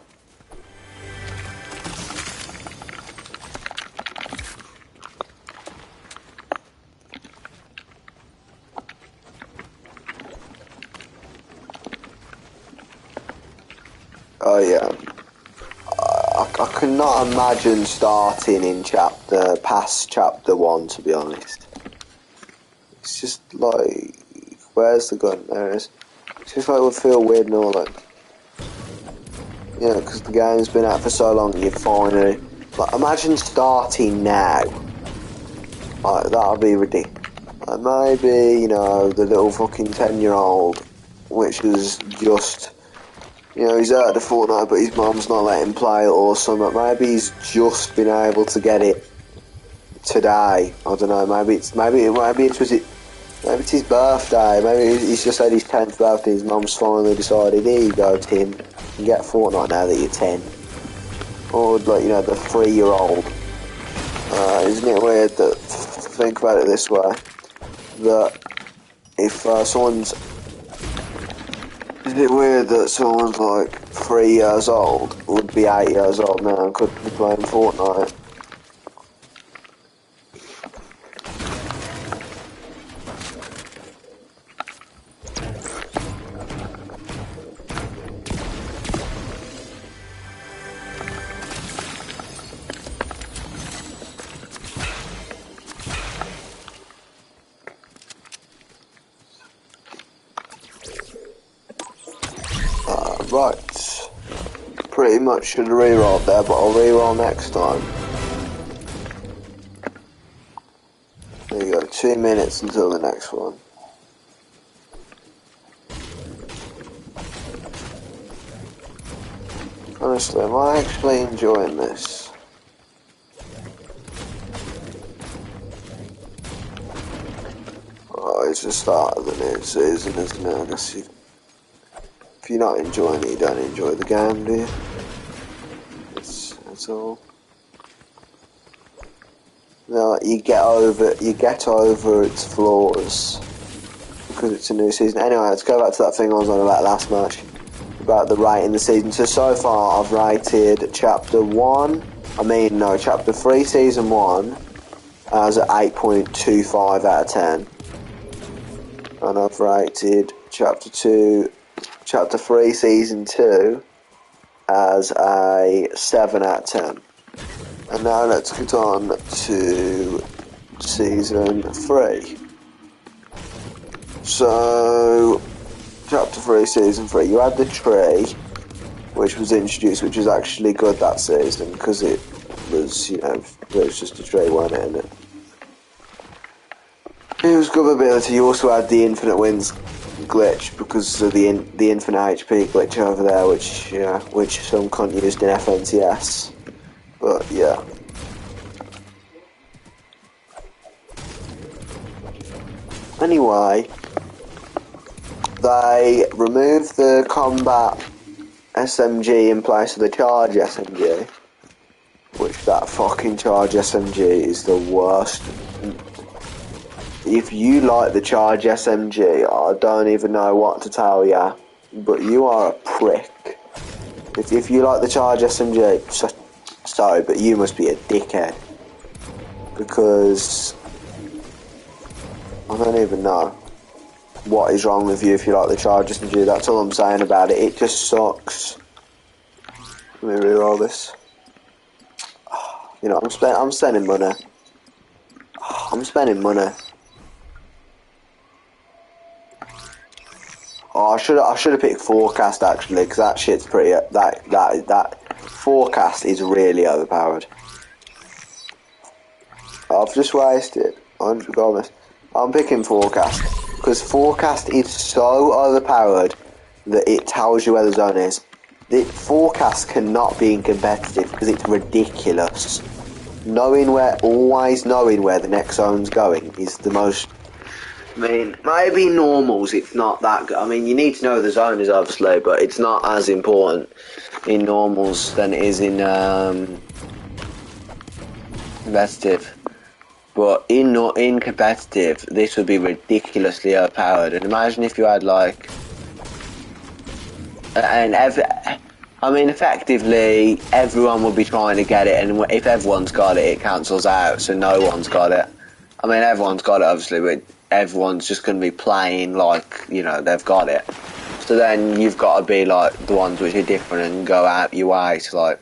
Oh yeah. I cannot imagine starting in past chapter 1, to be honest. It's just like, where's the gun? There it is. It's just like it would feel weird and all that. You know, because the game's been out for so long and you finally... Like, imagine starting now. Like, that would be ridiculous. Like, maybe, you know, the little fucking 10-year-old, which is just... You know, he's out of Fortnite, but his mum's not letting him play it or something. Maybe he's just been able to get it today. I don't know. Maybe it's his birthday. Maybe he's just had his 10th birthday. His mum's finally decided, here you go, Tim. You can get Fortnite now that you're 10. Or like, you know, the 3-year-old. Isn't it weird that? Think about it this way: that if someone's Is it weird that someone's like 3 years old, would be 8 years old now, and could be playing Fortnite? Right, pretty much should have rerolled there, but I'll reroll next time. There you go, 2 minutes until the next one. Honestly, am I actually enjoying this? Oh, it's the start of the new season, isn't it? I guess if you're not enjoying it, you don't enjoy the game, do you? That's all. No, you get over its flaws because it's a new season. Anyway, let's go back to that thing I was on about last match, about the rating the season. So far I've rated chapter 3 season 1 as an 8.25 out of 10, and I've rated chapter 3 season 2 as a 7 out of 10. And now let's get on to season 3. So, chapter 3, season 3, you had the tree, which was introduced, which was actually good that season, because it was, you know, it was just a tree, wasn't it, innit? It was good ability. You also had the infinite wins glitch, because of the infinite HP glitch over there, which some cunt used in FNTS. But yeah. Anyway, they removed the combat SMG in place of the charge SMG, which that fucking charge SMG is the worst. If you like the charge SMG, I don't even know what to tell ya, but you are a prick. If you like the charge SMG, sorry, but you must be a dickhead, because I don't even know what is wrong with you if you like the charge SMG. That's all I'm saying about it. It just sucks. Let me reroll this. You know, I'm spending money. I'm spending money. Oh, I should have picked forecast actually, because that shit's pretty. That forecast is really overpowered. I've just wasted 100 gold. I'm picking forecast because forecast is so overpowered that it tells you where the zone is. The forecast cannot be in competitive because it's ridiculous. Always knowing where the next zone's going is the most. I mean, maybe normals, it's not that good. I mean, you need to know where the zone is, obviously, but it's not as important in normals than it is in competitive. But in competitive, this would be ridiculously overpowered. And imagine if you had like, effectively, everyone would be trying to get it, and if everyone's got it, it cancels out, so no one's got it. I mean, everyone's got it, obviously, but everyone's just going to be playing like, you know, they've got it. So then you've got to be like the ones which are different and go out your way to like.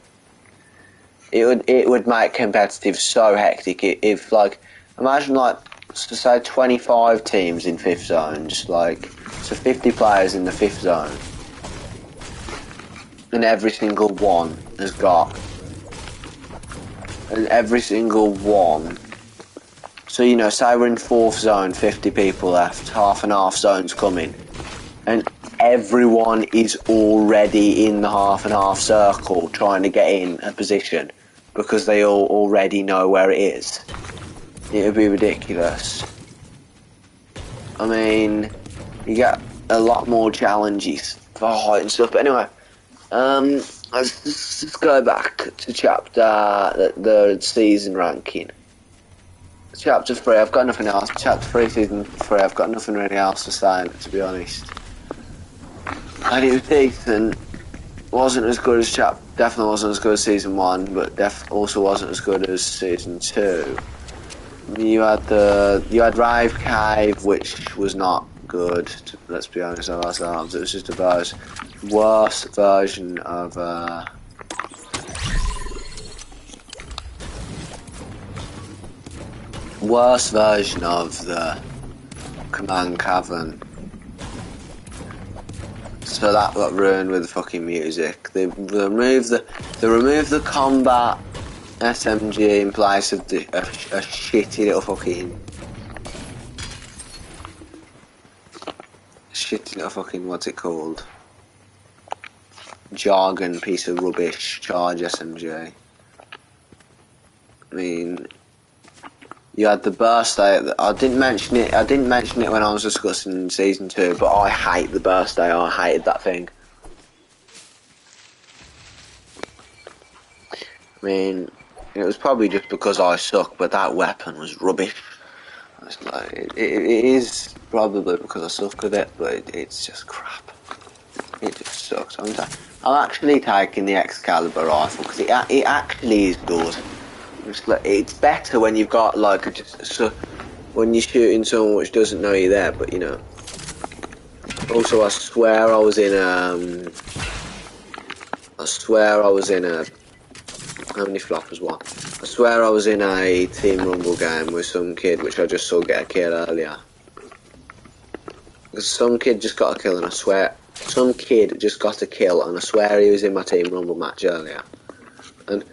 It would make competitive so hectic if like, imagine like, so say 25 teams in 5th zone, just like, so 50 players in the 5th zone. And every single one has got, and every single one, so you know, say we're in 4th zone, 50 people left, half and half zones coming, and everyone is already in the half and half circle trying to get in a position because they all already know where it is. It would be ridiculous. I mean, you get a lot more challenges for height and stuff, but anyway. Let's just go back to chapter, the season ranking. Chapter 3, I've got nothing else. Chapter 3, season 3, I've got nothing really else to say, to be honest. And it was decent. Wasn't as good as definitely wasn't as good as season 1, but also wasn't as good as season 2. You had Rive Cave, which was not good, let's be honest with ourselves. It was just a worse version of the Command Cavern. So that got ruined with the fucking music. They removed the combat SMG in place of a shitty little fucking what's it called? Jargon piece of rubbish charge SMG. I mean, you had the burst day. I didn't mention it when I was discussing season 2, but I hate the burst day. I hated that thing. I mean, it was probably just because I suck, but that weapon was rubbish. It's like, it is probably because I suck with it, but it's just crap. It just sucks. I'm actually taking the Excalibur rifle because it actually is good. It's better when you've got like when you're shooting someone which doesn't know you're there, but you know. Also, I swear I was in how many floppers what? I swear I was in a Team Rumble game with some kid which I just saw get a kill earlier. Because some kid just got a kill, and I swear some kid just got a kill, and I swear he was in my Team Rumble match earlier. And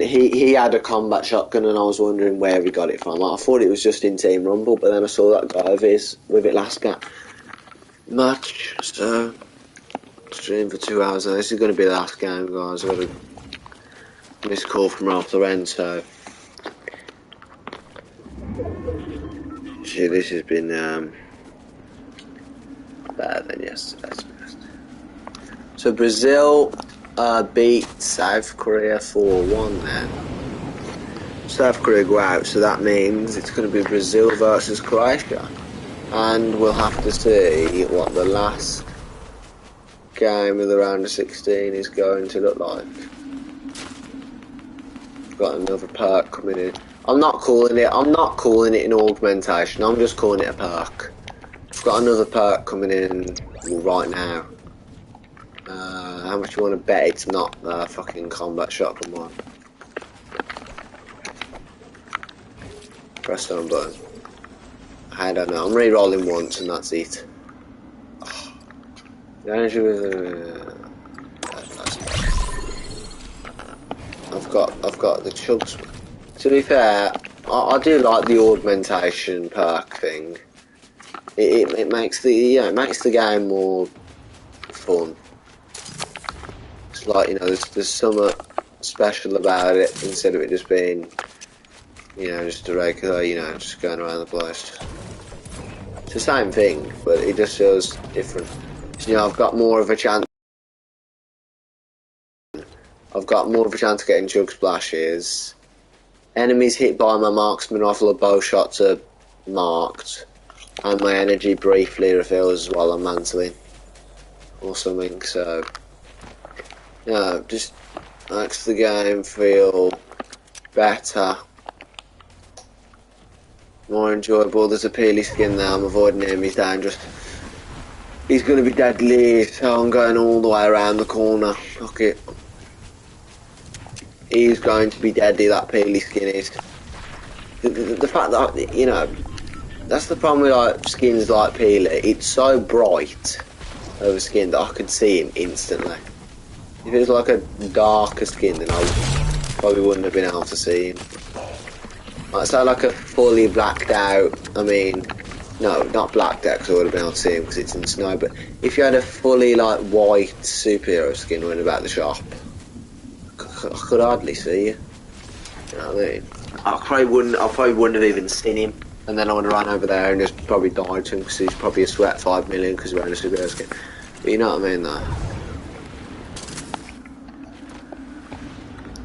he had a combat shotgun, and I was wondering where he got it from. I thought it was just in Team Rumble, but then I saw that guy of his with it last match. So stream for 2 hours, and this is going to be the last game, guys. I've got a missed call from Ralph Lorenzo. See, this has been better than yesterday's. So Brazil beat South Korea 4-1 then. South Korea go out, so that means it's going to be Brazil versus Croatia. And we'll have to see what the last game of the round of 16 is going to look like. Got another perk coming in. I'm not calling it an augmentation, I'm just calling it a perk. I've got another perk coming in right now. How much you want to bet it's not the fucking combat shotgun one? Press down button. I don't know, I'm re-rolling once and that's it. Oh. Danger with I've got the chugs. To be fair, I do like the augmentation perk thing. It makes the it makes the game more fun. It's like, you know, there's something special about it instead of it just being, you know, just a regular, you know, just going around the place. It's the same thing, but it just feels different. So, you know, I've got more of a chance. I've got more of a chance of getting chug splashes. Enemies hit by my marksman rifle or bow shots are marked, and my energy briefly refills while I'm mantling or something. So, yeah, just makes the game feel better, more enjoyable. There's a peely skin there. I'm avoiding him. He's dangerous. He's going to be deadly, so I'm going all the way around the corner. Fuck it. He's going to be deadly, that peely skin is. The fact that, you know, that's the problem with like skins like Peely. It's so bright of a skin that I could see him instantly. If it was like a darker skin, then I probably wouldn't have been able to see him. Like, say like a fully blacked out, I mean, no, not blacked out because I would have been able to see him because it's in the snow, but if you had a fully like white superhero skin running about the shop, I could hardly see you. You know what I mean? I probably wouldn't have even seen him, and then I would have run over there and just probably died to him because he's probably a sweat 5 million because he's wearing a superhero skin. But you know what I mean, though.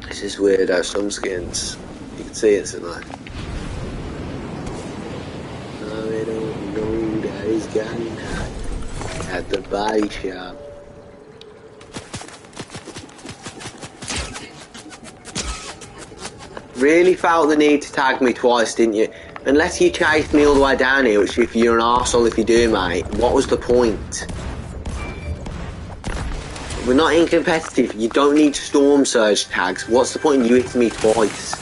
It's just weird how some skins you can see instantly. I don't know that he's gone at the body shop. Really felt the need to tag me twice, didn't you? Unless you chased me all the way down here, which if you're an arsehole if you do, mate, what was the point? We're not in competitive, you don't need storm surge tags. What's the point in you hitting me twice?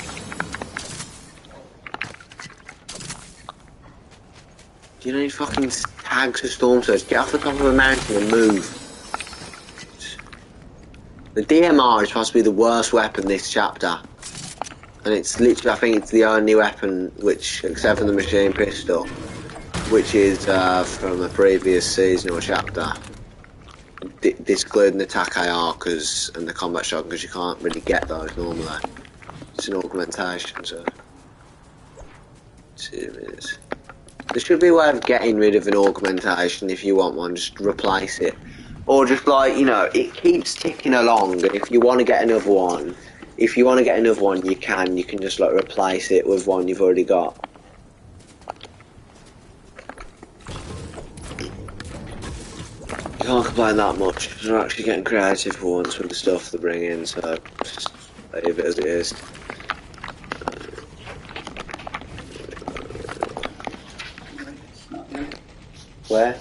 You don't need fucking tags for storm surge. Get off the top of a mountain and move. The DMR is supposed to be the worst weapon this chapter. And it's literally, I think it's the only weapon which, except for the machine pistol, which is from a previous season or chapter, excluding the attack AR and the combat shotgun, because you can't really get those normally. It's an augmentation, so 2 minutes. There should be a way of getting rid of an augmentation if you want one, just replace it. Or just like, you know, it keeps ticking along, and if you want to get another one, you can just like replace it with one you've already got. You can't complain that much. They're actually getting creative for once with the stuff they bring in, so just leave it as it is. Where?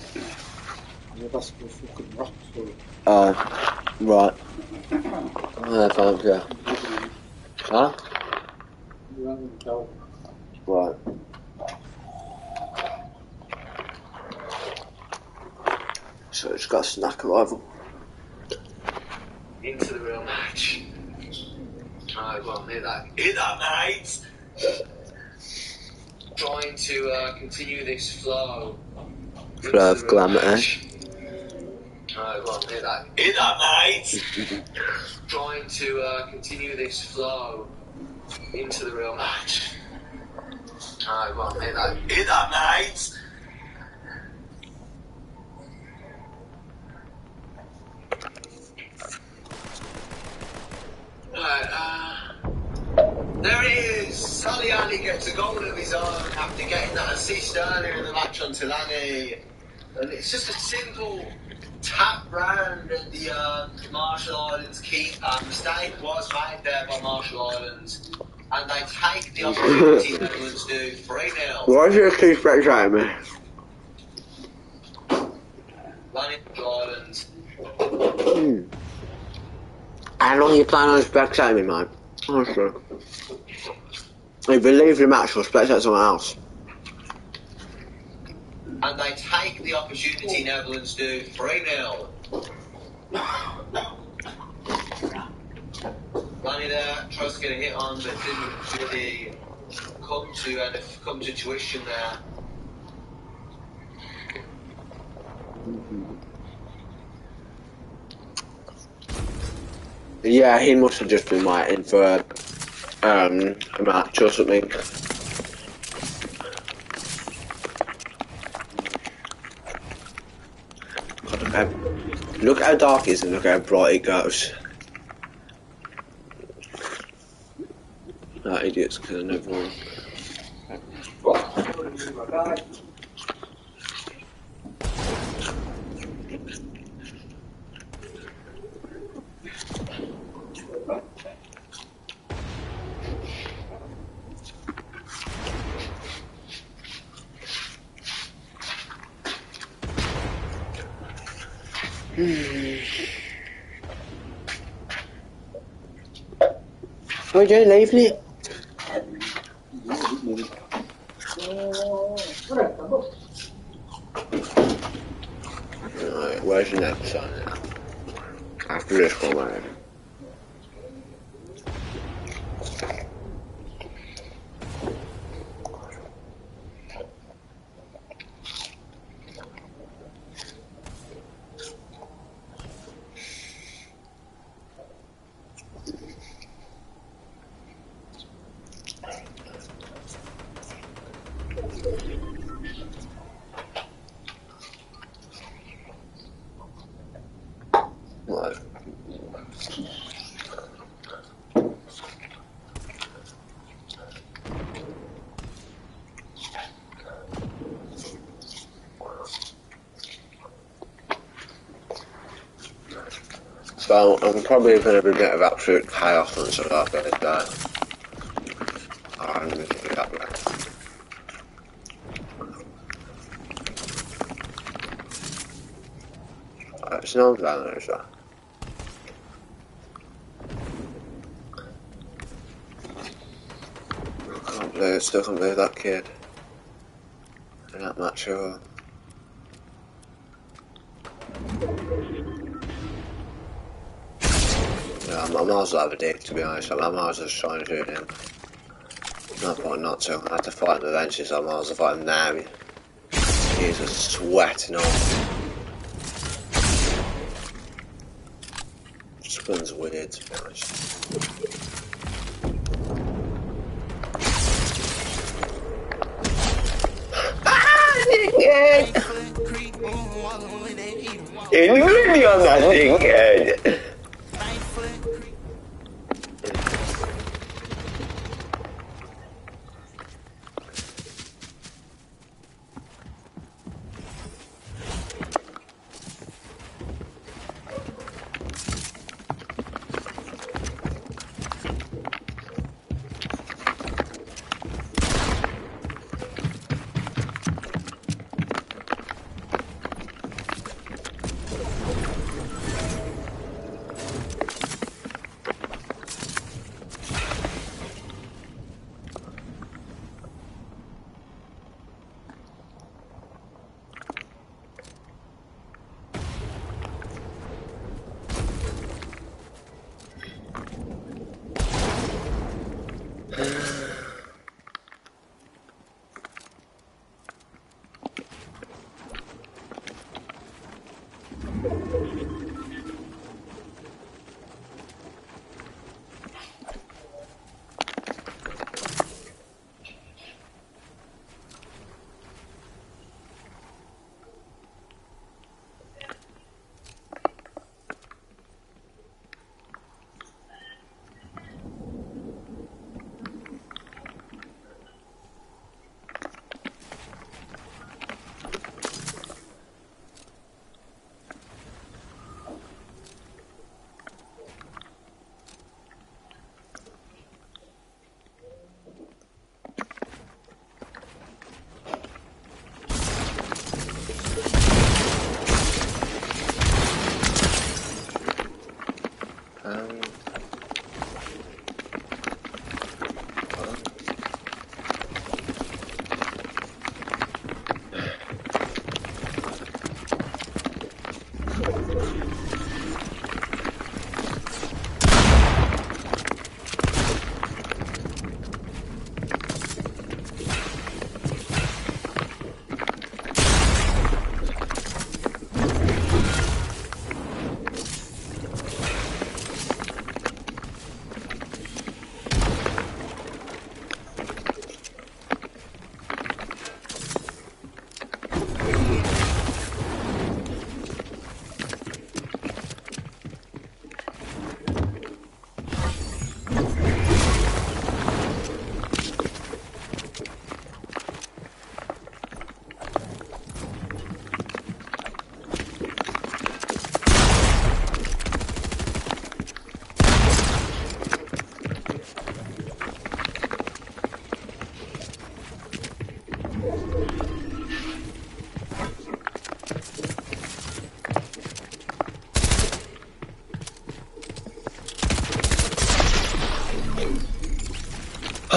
Oh, right. Oh, thank you. Huh? Right. So it's got a snack arrival. Into the real match. Alright, well, hit that, mate! Trying to continue this flow. Flow of glamour, eh? Alright, well, hit that, mate! Trying to continue this flow into the real match. Alright, well, hit that, mate! There it is! Saliani gets a goal of his own after getting that assist earlier in the match on Tulani. And it's just a simple tap round at the Marshall Islands keeper. Mistake was made there by Marshall Islands. And they take the opportunity the Netherlands do 3-0. Why is your keep spectating me? Marshall Islands. How long are you planning on spectating me, mate? Honestly. If you leave the match, we'll spectate someone else. And they take the the opportunity, Netherlands do. 3-0. Lanny there tries to get a hit on, but didn't really come to tuition there. Yeah, he must have just been waiting for a match or something. God, look how dark it is and look how bright it goes. That idiot's killing everyone. What are you doing, Lively? Right, where's the next one now? After this one, right? Right. So I'm probably going to be a bit of absolute chaos on some of this day. I'm going to do that way. It's no down there, is that? I still can't believe that kid in that match over. Yeah, I might as well have a dick, to be honest. I might as well just try and shoot him. No point not to. I had to fight him eventually, so I might as well fight him now. He's just sweating off. This one's weird, to be honest. Dickhead! You're really on that dickhead!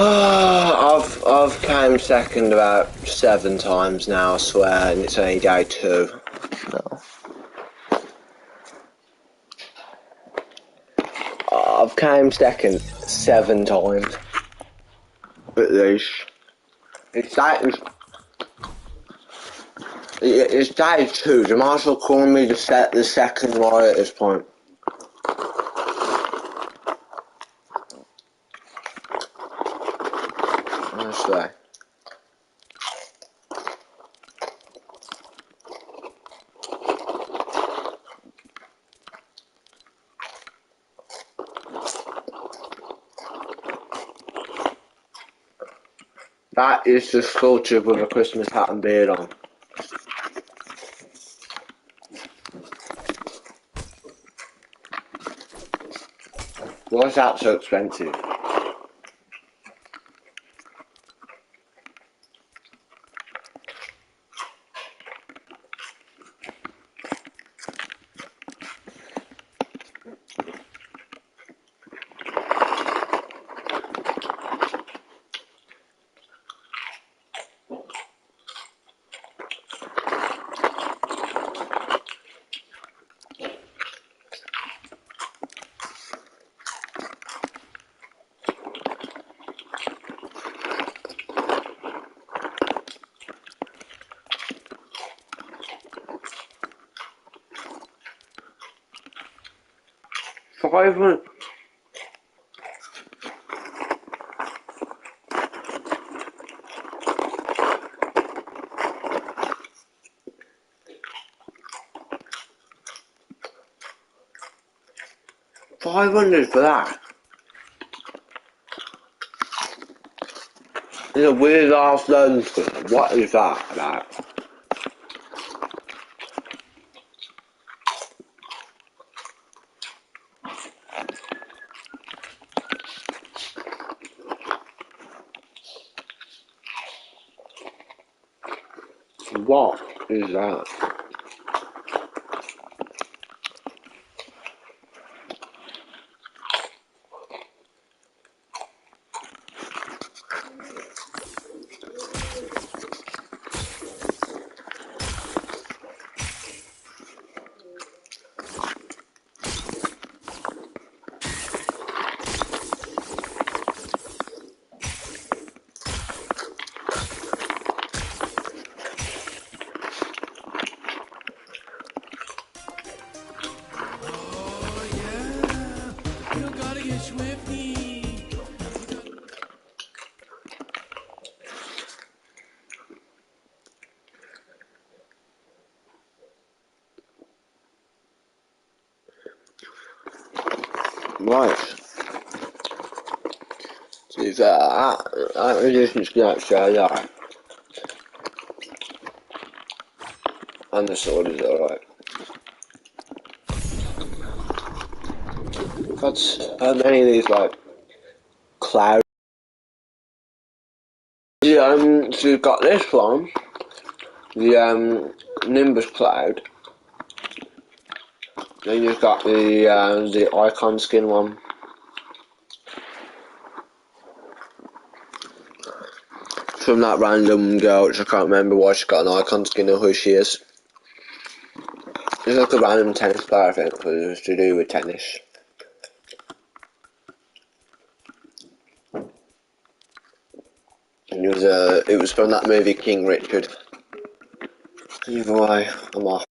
I've came second about 7 times now, I swear, and it's only day 2. No. I've came second 7 times. At least. It's day 2. You might as well call me the second right at this point. Honestly. That is the sculpture with a Christmas hat and beard on. Why is that so expensive? $500. $500 for that. It's a weird ass lens. What is that about? What is that? Right. To be fair, that musician's gonna show that. And the sword is alright. Got so many of these like clouds. Yeah, so you've got this one, the Nimbus cloud. Then you've got the icon skin one. From that random girl, which I can't remember why she got an icon skin or who she is. It's like a random tennis player, I think, because it was to do with tennis. And it was from that movie King Richard. Either way, I'm off.